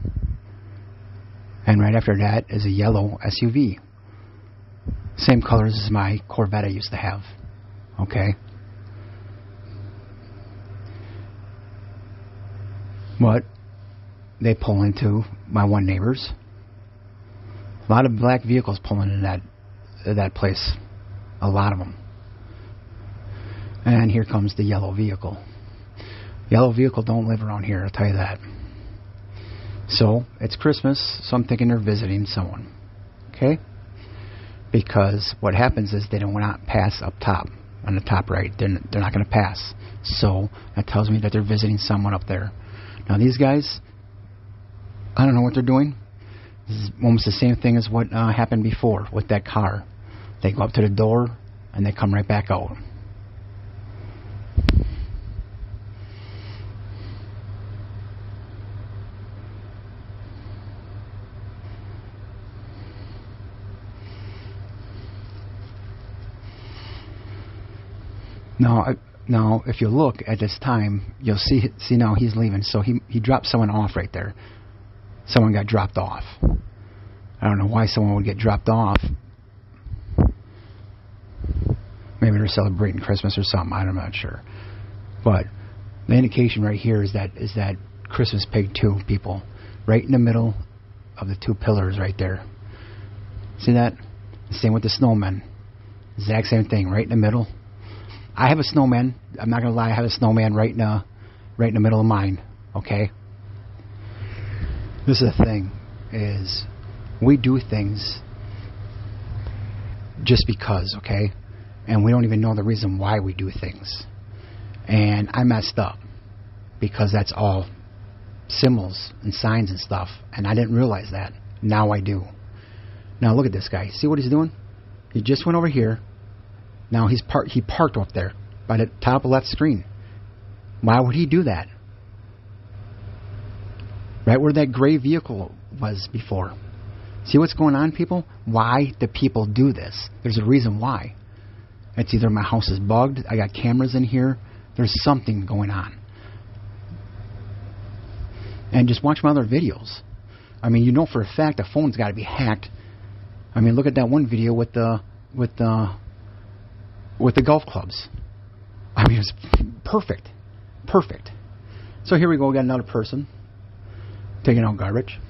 And right after that is a yellow SUV. Same colors as my Corvette I used to have. Okay. But they pull into my one neighbor's. A lot of black vehicles pulling into that place. A lot of them. And here comes the yellow vehicle. Yellow vehicle don't live around here, I'll tell you that. So, it's Christmas, so I'm thinking they're visiting someone. Okay? Because what happens is they don't want to pass up top, on the top right. They're not going to pass. So, that tells me that they're visiting someone up there. Now, these guys, I don't know what they're doing. This is almost the same thing as what happened before with that car. They go up to the door, and they come right back out. Now, if you look at this time, you'll see now he's leaving. So he dropped someone off right there. Someone got dropped off. I don't know why someone would get dropped off. Maybe they're celebrating Christmas or something. I'm not sure. But the indication right here is that Christmas pig 2, people, right in the middle of the two pillars right there. See that? Same with the snowmen. Exact same thing, right in the middle. I have a snowman. I'm not gonna lie. I have a snowman right in the middle of mine. Okay. This is the thing: is we do things just because, okay, and we don't even know the reason why we do things. And I messed up because that's all symbols and signs and stuff, and I didn't realize that. Now I do. Now look at this guy. See what he's doing? He just went over here. Now he parked up there by the top left screen. Why would he do that? Right where that gray vehicle was before. See what's going on, people? Why do people do this? There's a reason why. It's either my house is bugged, I got cameras in here, there's something going on. And just watch my other videos. I mean, you know for a fact the phone's got to be hacked. I mean, look at that one video with the golf clubs. I mean, it's perfect. Perfect. So here we go, we got another person taking out garbage.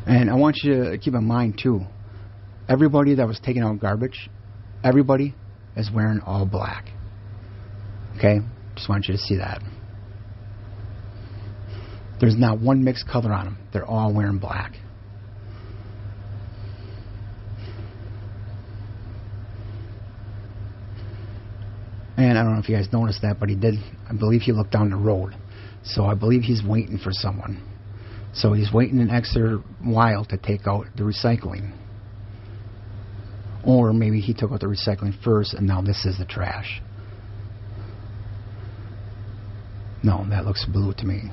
And I want you to keep in mind too, everybody that was taking out garbage, everybody is wearing all black. Okay? Just want you to see that. There's not one mixed color on them. They're all wearing black. And I don't know if you guys noticed that, but he did. I believe he looked down the road. So I believe he's waiting for someone. So he's waiting an extra while to take out the recycling. Or maybe he took out the recycling first and now this is the trash. No, that looks blue to me.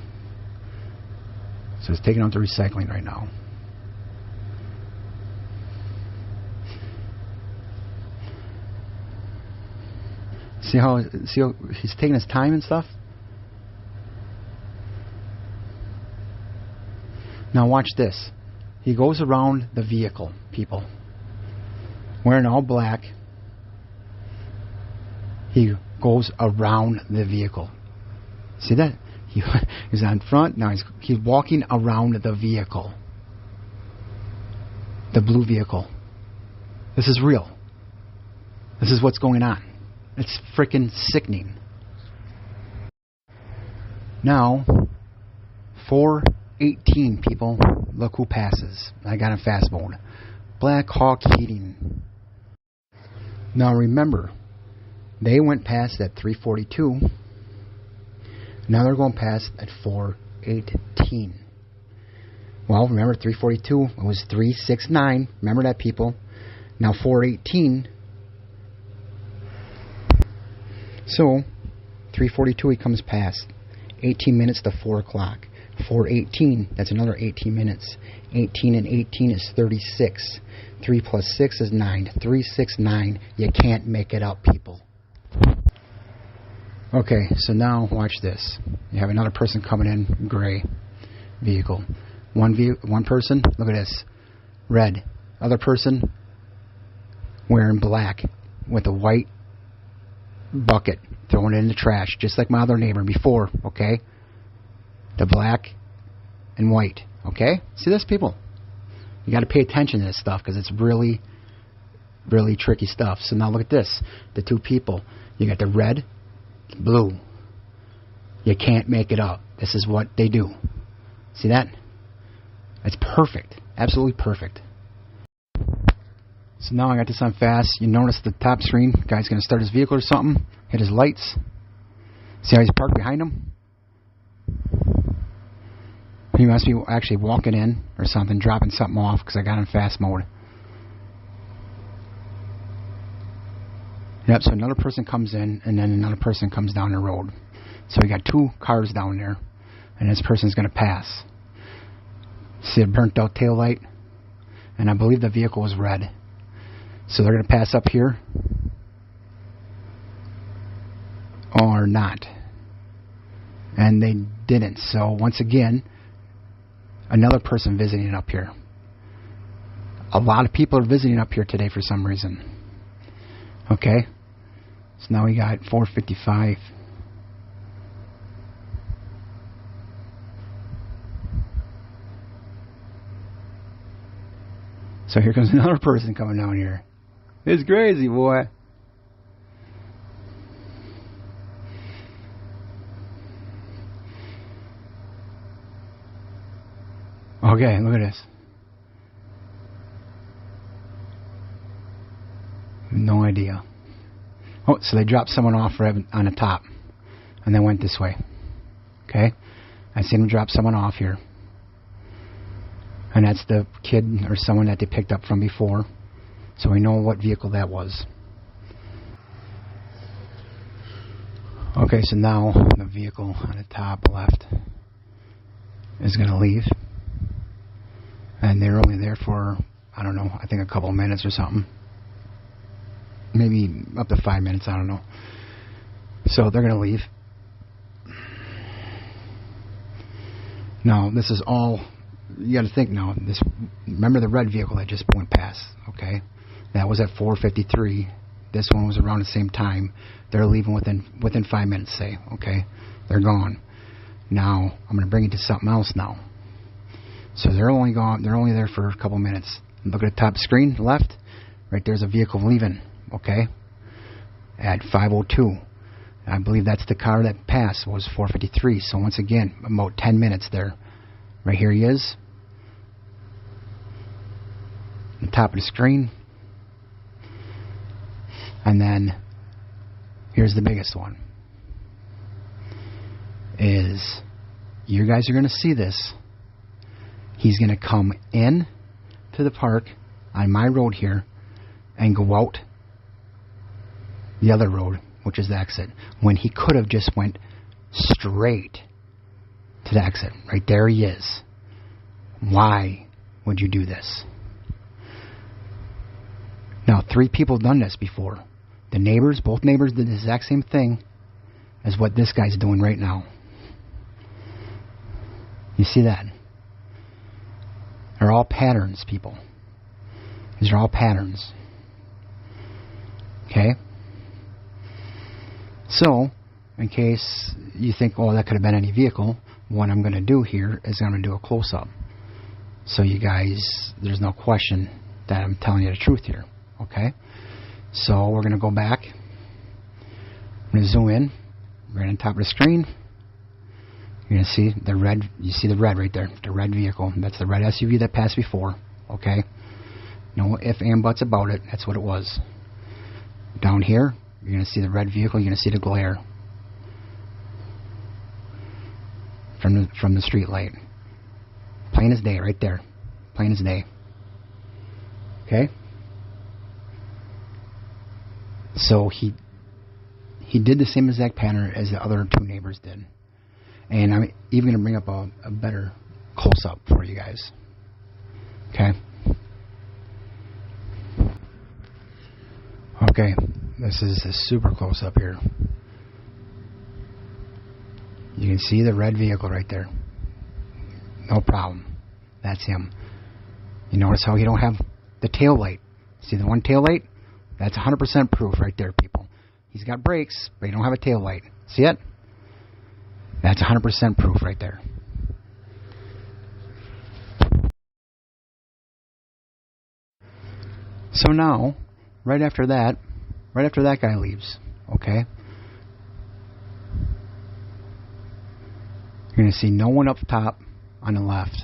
So he's taking out the recycling right now. See how he's taking his time and stuff? Now watch this. He goes around the vehicle, people. Wearing all black. He goes around the vehicle. See that? He's on front. Now he's walking around the vehicle. The blue vehicle. This is real. This is what's going on. It's freaking sickening. Now, 4:18 people. Look who passes. I got in fast mode. Black Hawk Heating. Now remember, they went past at 3:42. Now they're going past at 4:18. Well, remember 3:42. It was 3:69. Remember that, people. Now 4:18. So 3:42 he comes past. 18 minutes to 4 o'clock. 4:18. That's another 18 minutes. 18 and 18 is 36. 3 plus 6 is 9. 369. You can't make it up, people. Okay, so now watch this. You have another person coming in, gray vehicle. One person, look at this, red. Other person wearing black with a white bucket, throwing it in the trash, just like my other neighbor before, okay? The black and white, okay? See this, people? You got to pay attention to this stuff because it's really, really tricky stuff. So now look at this. The two people. You got the red, blue. You can't make it up. This is what they do. See that? It's perfect. Absolutely perfect. So now I got this on fast. You notice the top screen. Guy's going to start his vehicle or something. Hit his lights. See how he's parked behind him? He must be actually walking in or something, dropping something off because I got in fast mode. Yep, so another person comes in and then another person comes down the road. So we got two cars down there and this person's going to pass. See a burnt out tail light? And I believe the vehicle was red. So they're going to pass up here or not. And they didn't. So once again, another person visiting up here. A lot of people are visiting up here today for some reason. Okay. So now we got 4:55. So here comes another person coming down here. It's crazy, boy. Okay, look at this. No idea. Oh, so they dropped someone off right on the top, and they went this way. Okay, I seen them drop someone off here, and that's the kid or someone that they picked up from before. So we know what vehicle that was. Okay, so now the vehicle on the top left is going to leave. And they're only there for, I don't know, I think a couple of minutes or something. Maybe up to 5 minutes, I don't know. So they're going to leave. Now, this is all, you got to think now, this, remember the red vehicle that just went past, okay? That was at 4:53. This one was around the same time. They're leaving within 5 minutes, say, okay? They're gone. Now, I'm going to bring it to something else now. So they're only gone. They're only there for a couple minutes. Look at the top screen, left. Right there's a vehicle leaving. Okay. At 5:02. I believe that's the car that passed. Was 4:53. So once again, about 10 minutes there. Right here he is. The top of the screen. And then here's the biggest one. Is you guys are going to see this. He's going to come in to the park on my road here and go out the other road, which is the exit, when he could have just went straight to the exit. Right there he is. Why would you do this? Now, 3 people have done this before. The neighbors, both neighbors did the exact same thing as what this guy's doing right now. You see that? They're all patterns, people. These are all patterns. Okay? So, in case you think, oh, that could have been any vehicle, what I'm going to do here is I'm going to do a close-up. So you guys, there's no question that I'm telling you the truth here. Okay? So we're going to go back. I'm going to zoom in. Right on top of the screen. You're going to see the red, you see the red right there, the red vehicle. That's the red SUV that passed before, okay? No ifs and buts about it, that's what it was. Down here, you're going to see the red vehicle, you're going to see the glare from the street light. Plain as day, right there. Plain as day. Okay? So he did the same exact pattern as the other 2 neighbors did. And I'm even going to bring up a better close-up for you guys. Okay? Okay, this is a super close-up here. You can see the red vehicle right there. No problem. That's him. You notice how he don't have the tail light. See the one tail light? That's 100% proof right there, people. He's got brakes, but he don't have a tail light. See it? That's 100% proof right there. So now, right after that guy leaves, okay? You're going to see no one up top on the left.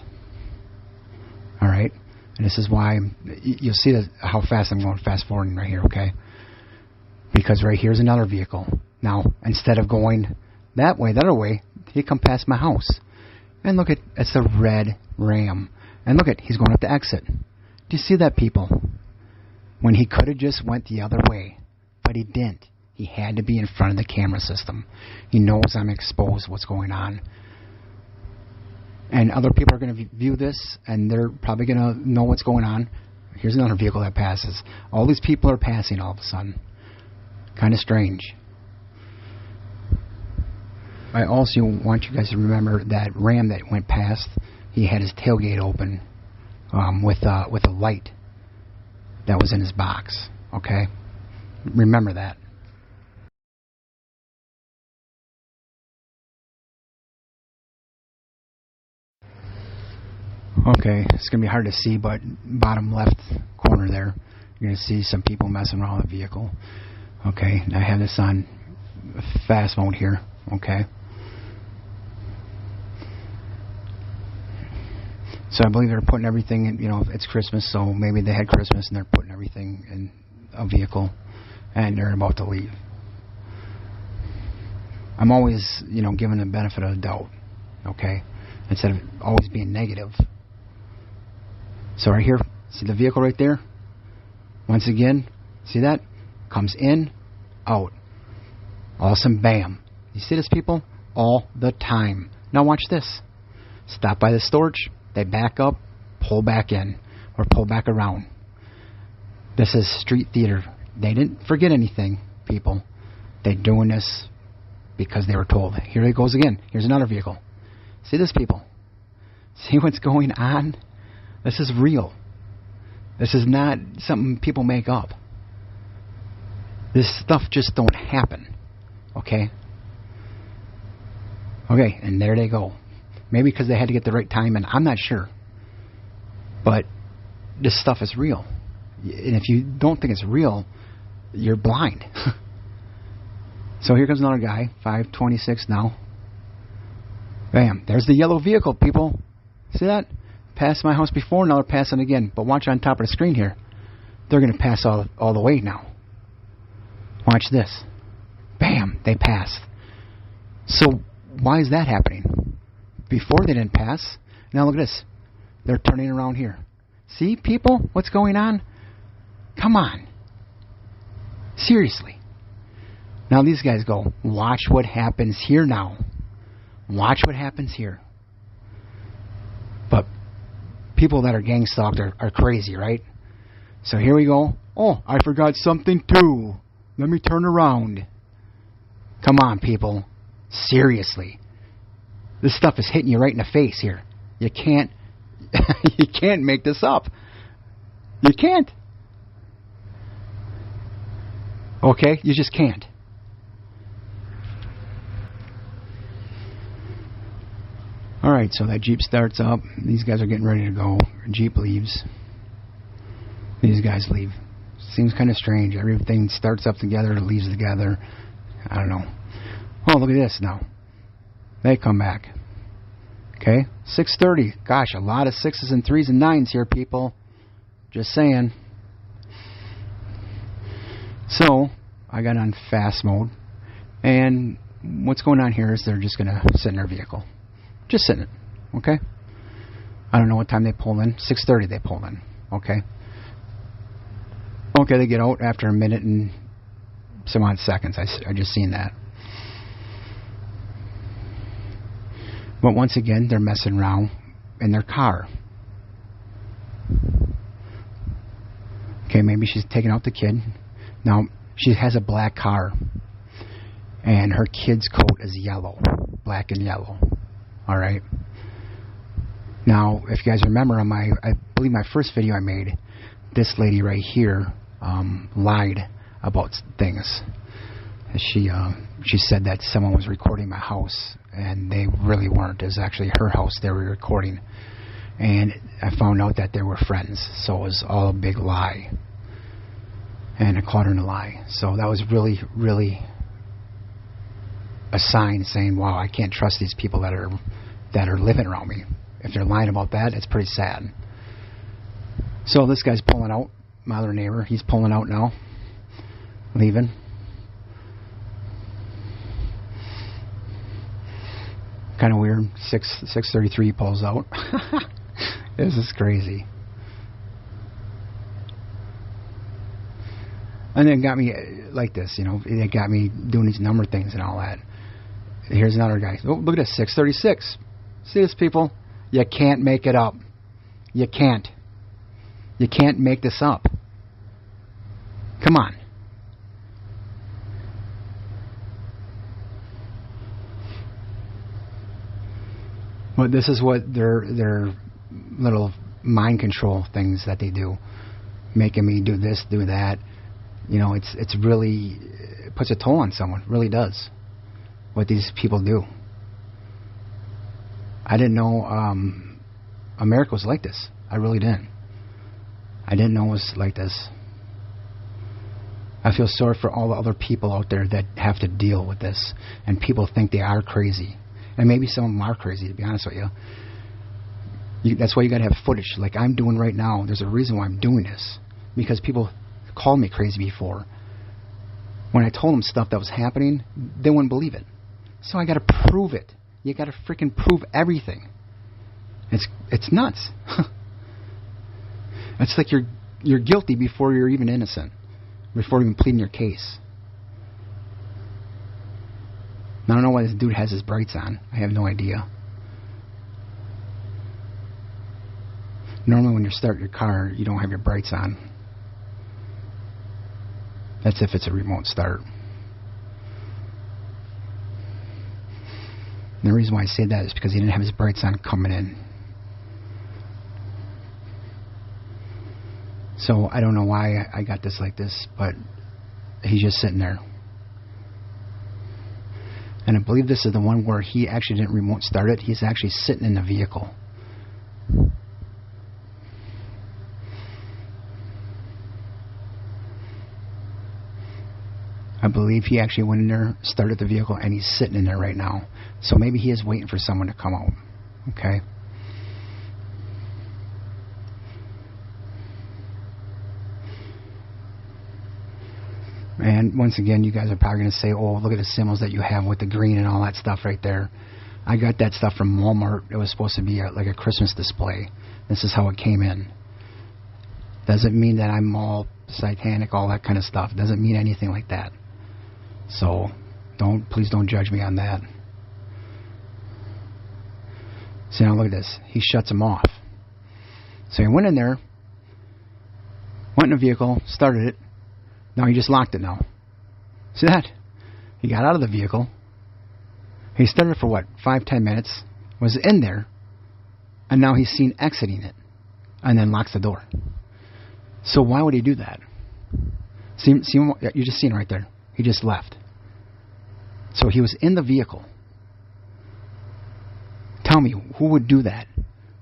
Alright? And this is why you'll see how fast I'm going, fast forwarding right here, okay? Because right here's another vehicle. Now, instead of going that way, the other way, he come past my house. And look at, it's the red Ram. And look at, he's going up the exit. Do you see that, people? When he could have just went the other way. But he didn't. He had to be in front of the camera system. He knows I'm exposed what's going on. And other people are going to view this, and they're probably going to know what's going on. Here's another vehicle that passes. All these people are passing all of a sudden. Kind of strange. I also want you guys to remember that Ram that went past, he had his tailgate open with a light that was in his box. Okay? Remember that. Okay, it's going to be hard to see, but bottom left corner there, you're going to see some people messing around with the vehicle. Okay, I have this on fast mode here. Okay. So I believe they're putting everything in, it's Christmas, so maybe they had Christmas and they're putting everything in a vehicle and they're about to leave. I'm always, giving the benefit of the doubt, okay? Instead of always being negative. So right here, see the vehicle right there? Once again, see that? Comes in, out. All of a sudden, bam. You see this, people? All the time. Now watch this. Stop by the storage. They back up, pull back in, or pull back around. This is street theater. They didn't forget anything, people. They're doing this because they were told. Here it goes again. Here's another vehicle. See this, people? See what's going on? This is real. This is not something people make up. This stuff just don't happen. Okay? Okay, and there they go. Maybe because they had to get the right time, and I'm not sure. But this stuff is real. And if you don't think it's real, you're blind. So here comes another guy, 526 now. Bam, there's the yellow vehicle, people. See that? Passed my house before, now they're passing again. But watch on top of the screen here. They're going to pass all the way now. Watch this. Bam, they passed. So why is that happening? Before they didn't pass. Now look at this. They're turning around here. See, people, what's going on? Come on. Seriously. Now these guys go, watch what happens here now. Watch what happens here. But people that are gangstalked are crazy, right? So here we go. Oh, I forgot something too. Let me turn around. Come on, people. Seriously. This stuff is hitting you right in the face here. You can't you can't make this up. You can't. Okay? You just can't. Alright, so that Jeep starts up. These guys are getting ready to go. Jeep leaves. These guys leave. Seems kind of strange. Everything starts up together, leaves together. I don't know. Oh, look at this now. They come back. Okay, 6:30. Gosh, a lot of 6s and 3s and 9s here, people. Just saying. So, I got on fast mode. And what's going on here is they're just going to sit in their vehicle. Just sitting it. Okay? I don't know what time they pull in. 6:30 they pull in. Okay? Okay, they get out after a minute and some odd seconds. I just seen that. But once again, they're messing around in their car. Okay, maybe she's taking out the kid. Now, she has a black car. And her kid's coat is yellow. Black and yellow. Alright? Now, if you guys remember on I believe my first video I made, this lady right here lied about things. She said that someone was recording my house, and they really weren't. It was actually her house they were recording. And I found out that they were friends, so it was all a big lie. And I caught her in a lie. So that was really, really a sign saying, wow, I can't trust these people that are living around me. If they're lying about that, it's pretty sad. So this guy's pulling out. My other neighbor, he's pulling out now. Leaving. Kind of weird. 6:33 pulls out. This is crazy. And it got me like this, It got me doing these number things and all that. Here's another guy. Oh, look at this. 6:36. See this, people? You can't make it up. You can't. You can't make this up. Come on. But this is what their little mind control things that they do, making me do this, do that. It's really, it puts a toll on someone. It really does. What these people do. I didn't know America was like this. I really didn't. I didn't know it was like this. I feel sorry for all the other people out there that have to deal with this, and people think they are crazy. And maybe some of them are crazy, to be honest with you. That's why you got to have footage like I'm doing right now. There's a reason why I'm doing this, because people called me crazy before. When I told them stuff that was happening, they wouldn't believe it. So I got to prove it. You got to freaking prove everything. It's nuts. It's like you're guilty before you're even innocent, before even pleading your case. I don't know why this dude has his brights on. I have no idea. Normally when you start your car, you don't have your brights on. That's if it's a remote start. And the reason why I say that is because he didn't have his brights on coming in. So I don't know why I got this like this, but he's just sitting there. And I believe this is the one where he actually didn't remote start it. He's actually sitting in the vehicle. I believe he actually went in there, started the vehicle, and he's sitting in there right now. So maybe he is waiting for someone to come out. Okay? And once again, you guys are probably going to say, oh, look at the symbols that you have with the green and all that stuff right there. I got that stuff from Walmart. It was supposed to be like a Christmas display. This is how it came in. Doesn't mean that I'm all satanic, all that kind of stuff. Doesn't mean anything like that. So please don't judge me on that. So now look at this. He shuts him off. So he went in there, went in the vehicle, started it. Now he just locked it now. See that? He got out of the vehicle. He started for what, 5-10 minutes, was in there, and now he's seen exiting it, and then locks the door. So why would he do that? See, you just seen it right there. He just left. So he was in the vehicle. Tell me, who would do that?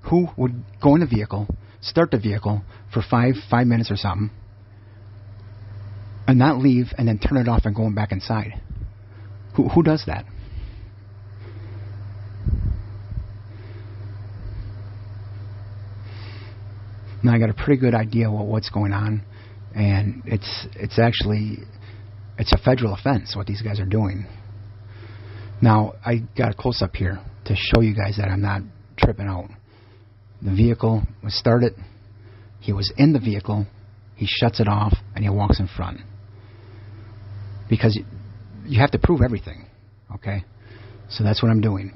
Who would go in the vehicle, start the vehicle for 5 minutes or something, and not leave, and then turn it off and go back inside? Who does that? Now I got a pretty good idea what's going on, and it's actually a federal offense what these guys are doing. Now I got a close up here to show you guys that I'm not tripping out. The vehicle was started. He was in the vehicle. He shuts it off and he walks in front. Because you have to prove everything, okay? So that's what I'm doing.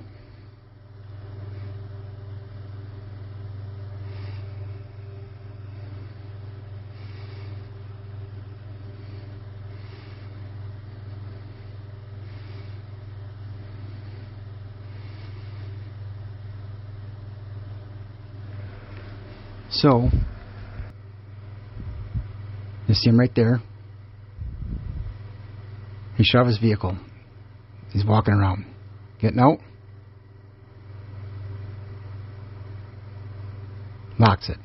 So, you see him right there. He shut off his vehicle. He's walking around. Getting out. Locks it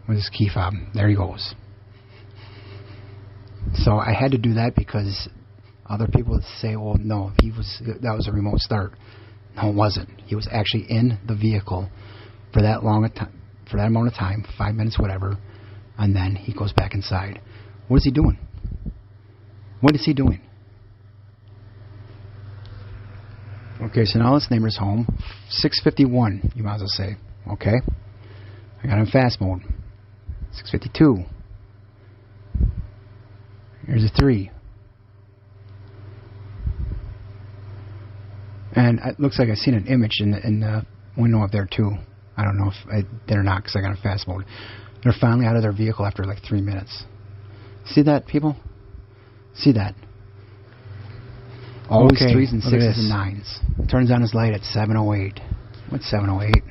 with his key fob. There he goes. So I had to do that because other people would say, well, no, that was a remote start. No, it wasn't. He was actually in the vehicle for that long a time. For that amount of time, 5 minutes, whatever, and then he goes back inside. What is he doing? What is he doing? Okay, so now let's name his home. 651, you might as well say. Okay? I got him fast mode. 652. Here's a 3. And it looks like I've seen an image in the window up there, too. I don't know if I did or not because I got in fast mode. They're finally out of their vehicle after like 3 minutes. See that, people? See that? Always okay, 3s and 6s and 9s. Turns on his light at 7:08. What's 7:08?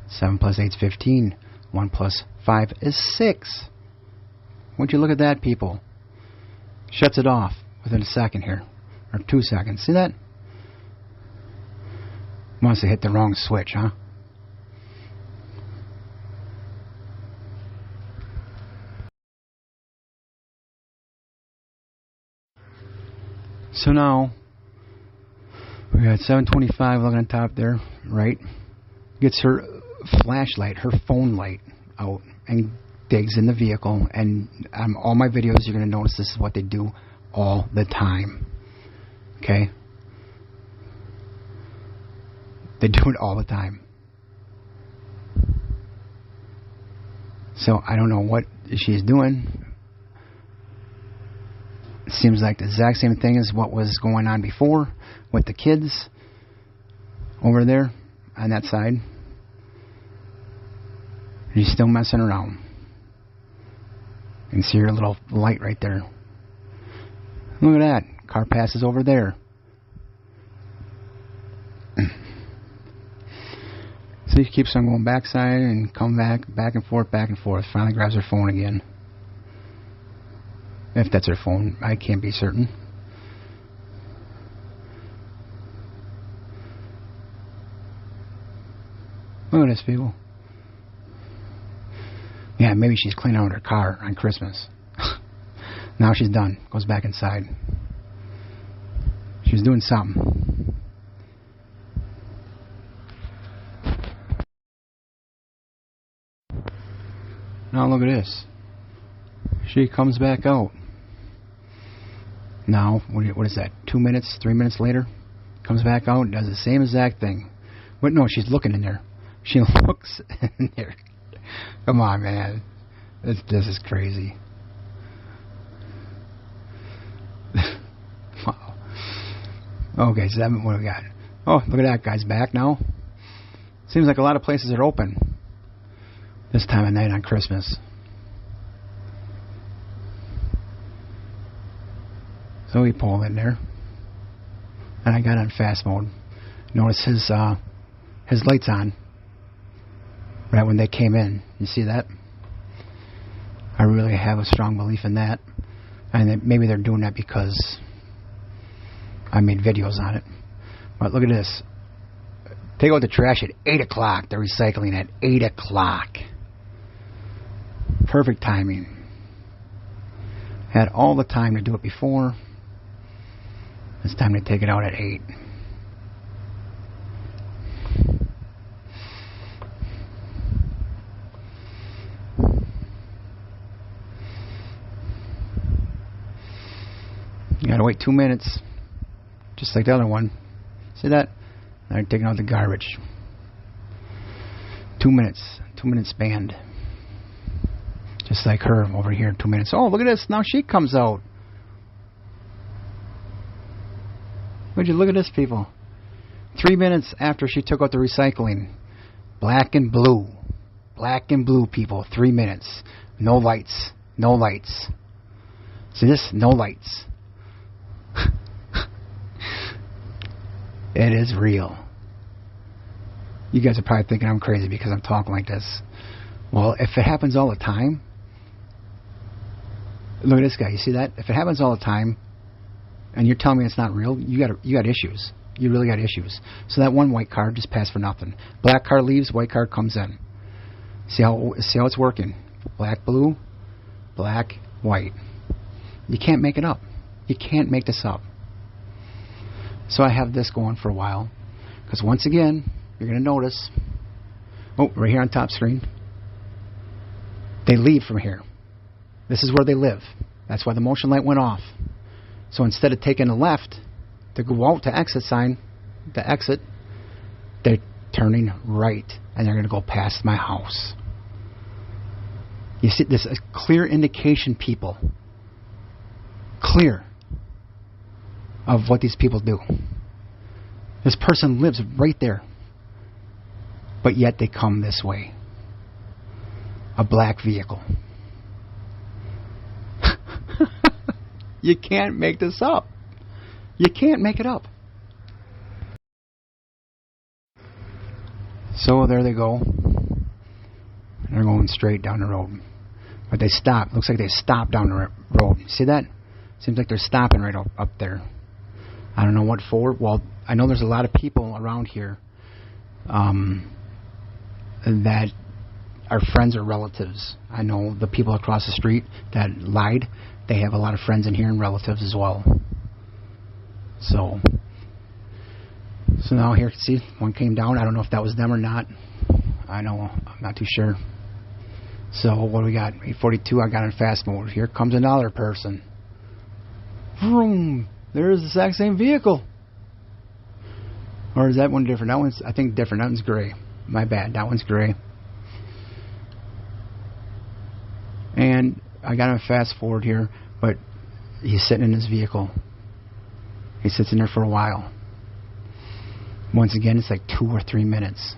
7 plus 8 is 15. 1 plus 5 is 6. Would you look at that, people? Shuts it off within a second here. Or 2 seconds. See that? Must have hit the wrong switch, huh? So now, we got 725 looking on top there, right? Gets her flashlight, her phone light out, and digs in the vehicle. And all my videos, you're going to notice this is what they do all the time. Okay? They do it all the time. So I don't know what she's doing. It seems like the exact same thing as what was going on before with the kids over there on that side. She's still messing around. You can see her little light right there. Look at that. Car passes over there. So she keeps on going backside and come back and forth, back and forth. Finally grabs her phone again. If that's her phone, I can't be certain. Look at this, people. Yeah, maybe she's cleaning out her car on Christmas. Now she's done. Goes back inside. She was doing something. Now look at this. She comes back out. Now, what is that? 2 minutes, 3 minutes later? Comes back out and does the same exact thing. But no, she's looking in there. She looks in there. Come on, man. This is crazy. Wow. Okay, so what do we got? Oh, look at that. Guy's back now. Seems like a lot of places are open this time of night on Christmas. So he pulled in there. And I got on fast mode. Notice his lights on. Right when they came in. You see that? I really have a strong belief in that. And maybe they're doing that because I made videos on it. But look at this. Take out the trash at 8 o'clock. They're recycling at 8 o'clock. Perfect timing. Had all the time to do it before. It's time to take it out at 8. You gotta wait 2 minutes. Just like the other one. See that? They're taking out the garbage. 2 minutes. 2 minutes span. Just like her over here, 2 minutes. Oh, look at this. Now she comes out. Would you look at this, people? 3 minutes after she took out the recycling. Black and blue. Black and blue, people. 3 minutes. No lights. No lights. See this? No lights. It is real. You guys are probably thinking I'm crazy because I'm talking like this. Well, if it happens all the time, look at this guy. You see that? If it happens all the time, and you're telling me it's not real, you got issues. You really got issues. So that one white car just passed for nothing. Black car leaves, white car comes in. See how it's working? Black, blue, black, white. You can't make it up. You can't make this up. So I have this going for a while. Because once again, you're going to notice, oh, right here on top screen, they leave from here. This is where they live. That's why the motion light went off. So instead of taking a left to go out to exit sign, the exit, they're turning right. And they're going to go past my house. You see, this is a clear indication, people. Clear. Of what these people do. This person lives right there. But yet they come this way. A black vehicle. You can't make this up. You can't make it up. So there they go. They're going straight down the road. But they stop. Looks like they stopped down the road. See that? Seems like they're stopping right up there. I don't know what for. Well, I know there's a lot of people around here that are friends or relatives. I know the people across the street that lied, they have a lot of friends in here and relatives as well. So now here, see, one came down. I don't know if that was them or not. I'm not too sure. So what do we got? 842. I got in fast mode. Here comes another person. Vroom. There's the exact same vehicle. Or is that one different? That one's, I think, different. That one's gray. My bad. That one's gray. And I got him fast forward here, but he's sitting in his vehicle. He sits in there for a while. Once again, it's like 2 or 3 minutes.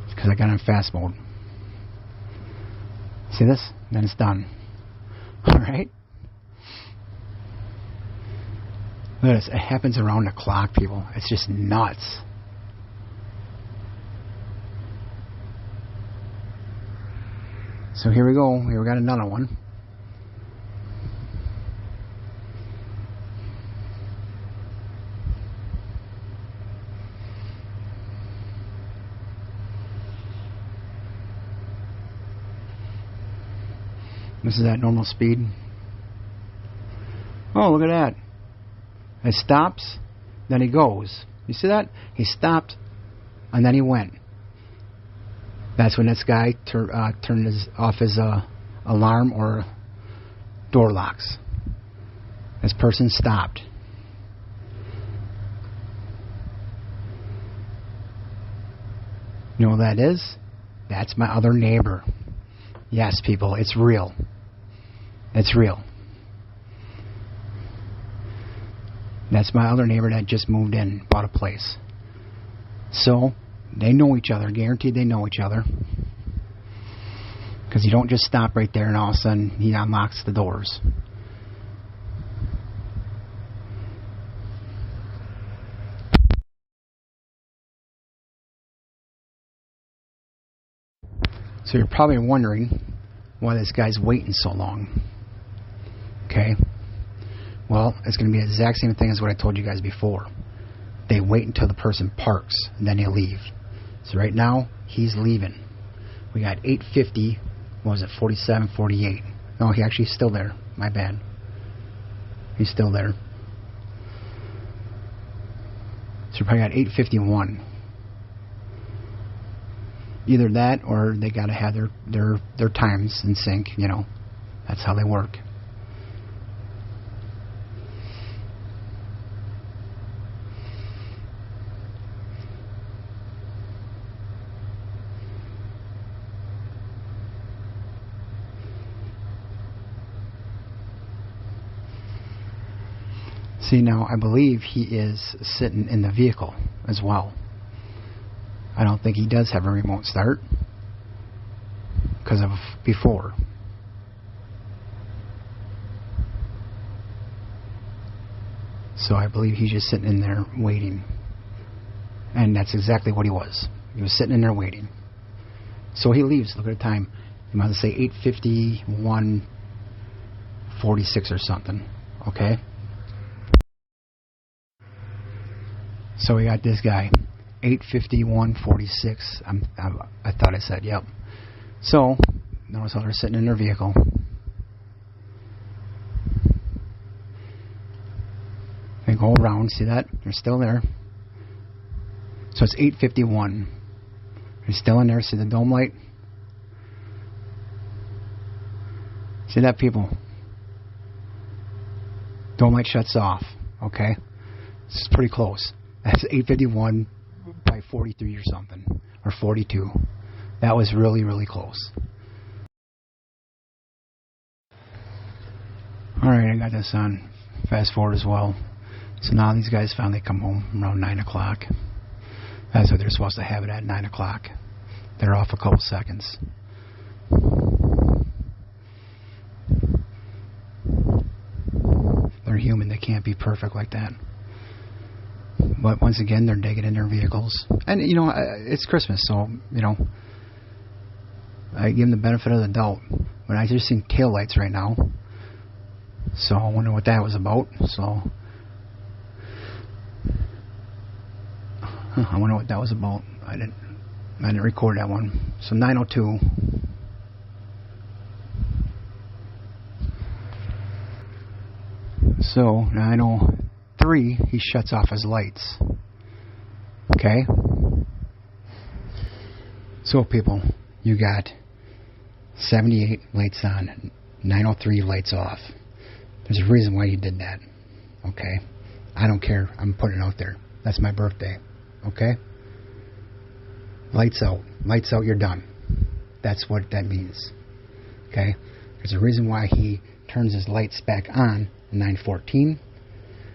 Because I got him fast mode. See this? Then it's done. Alright? Look at this. It happens around the clock, people. It's just nuts. So here we go. Here we got another one. This is at normal speed. Oh, look at that. It stops, then he goes. You see that? He stopped, and then he went. That's when this guy turned off his alarm or door locks. This person stopped. You know what that is? That's my other neighbor. Yes, people, it's real. It's real. That's my other neighbor that just moved in, bought a place. So, they know each other. Guaranteed they know each other. Because you don't just stop right there and all of a sudden he unlocks the doors. So you're probably wondering why this guy's waiting so long. Okay? Well, it's going to be the exact same thing as what I told you guys before. They wait until the person parks, and then they leave. So right now, he's leaving. We got 850, what was it, 47, 48. No, he actually is still there. My bad. He's still there. So we probably got 851. Either that, or they got to have their times in sync, you know. That's how they work. See, now I believe he is sitting in the vehicle as well. I don't think he does have a remote start because of before. So I believe he's just sitting in there waiting. And that's exactly what he was. He was sitting in there waiting. So he leaves. Look at the time. You might say 8:51:46 or something. Okay? So we got this guy, 8:51:46. I thought I said, yep. So notice how they're sitting in their vehicle. They go around. See that? They're still there. So it's 8:51. They're still in there. See the dome light? See that, people? Dome light shuts off. Okay, this is pretty close. That's 8:51 by 43 or something, or 42. That was really, really close. Alright, I got this on fast forward as well. So now these guys finally come home around 9 o'clock. That's what they're supposed to have it at, 9 o'clock. They're off a couple seconds. They're human, they can't be perfect like that. But once again, they're digging in their vehicles. And, you know, it's Christmas, so, you know, I give them the benefit of the doubt. But I just seen taillights right now. So I wonder what that was about. So, I wonder what that was about. I didn't record that one. So 9:02. So 9:03, he shuts off his lights. Okay? So people, you got 78 lights on, 9:03 lights off. There's a reason why he did that. Okay? I don't care. I'm putting it out there. That's my birthday. Okay? Lights out. Lights out, you're done. That's what that means. Okay? There's a reason why he turns his lights back on at 9:14.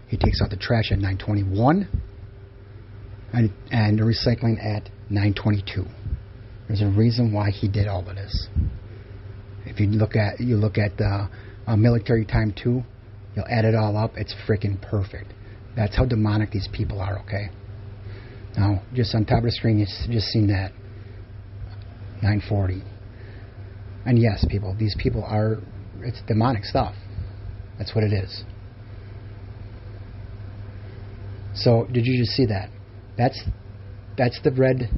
He takes out the trash at 9:21. And the recycling at 9:22. There's a reason why he did all of this. If you look at the military time too, you'll add it all up. It's freaking perfect. That's how demonic these people are. Okay. Now, just on top of the screen, you just seen that 9:40. And yes, people, these people are. It's demonic stuff. That's what it is. So, did you just see that? That's the red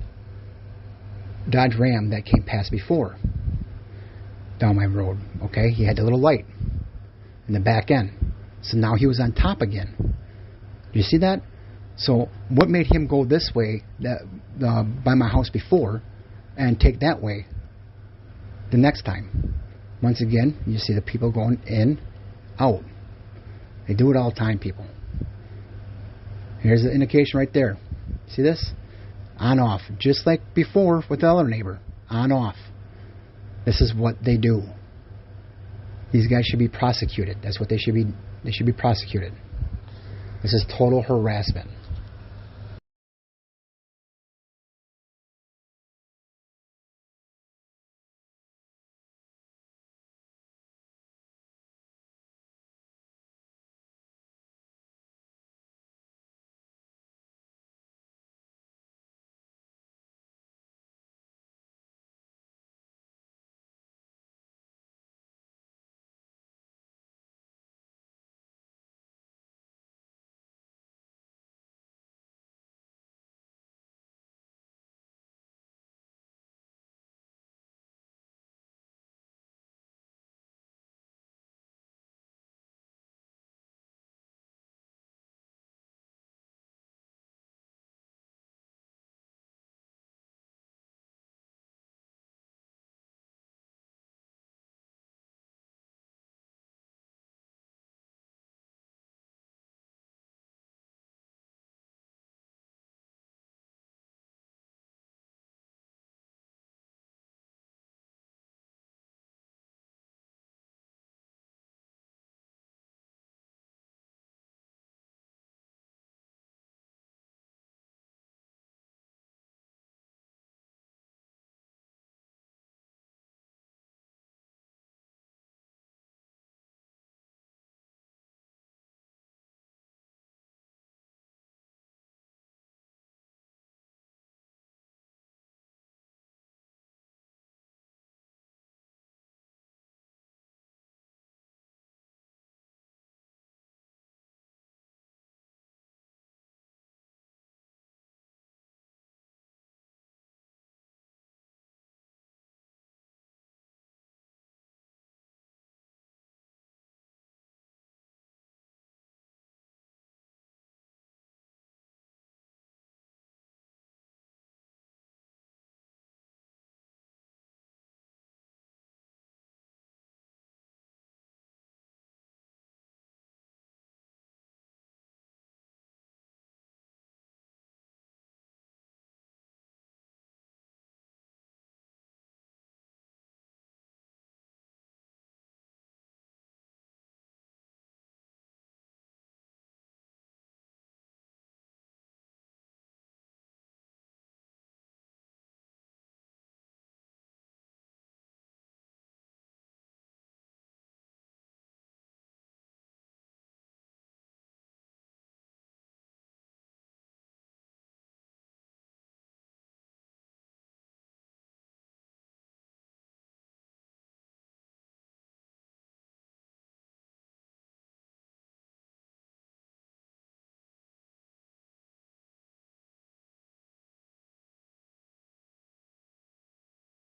Dodge Ram that came past before down my road. Okay, he had the little light in the back end. So now he was on top again. Do you see that? So what made him go this way by my house before and take that way the next time? Once again, you see the people going in, out. They do it all the time, people. Here's the indication right there. See this? On, off. Just like before with the other neighbor. On, off. This is what they do. These guys should be prosecuted. That's what they should be. They should be prosecuted. This is total harassment.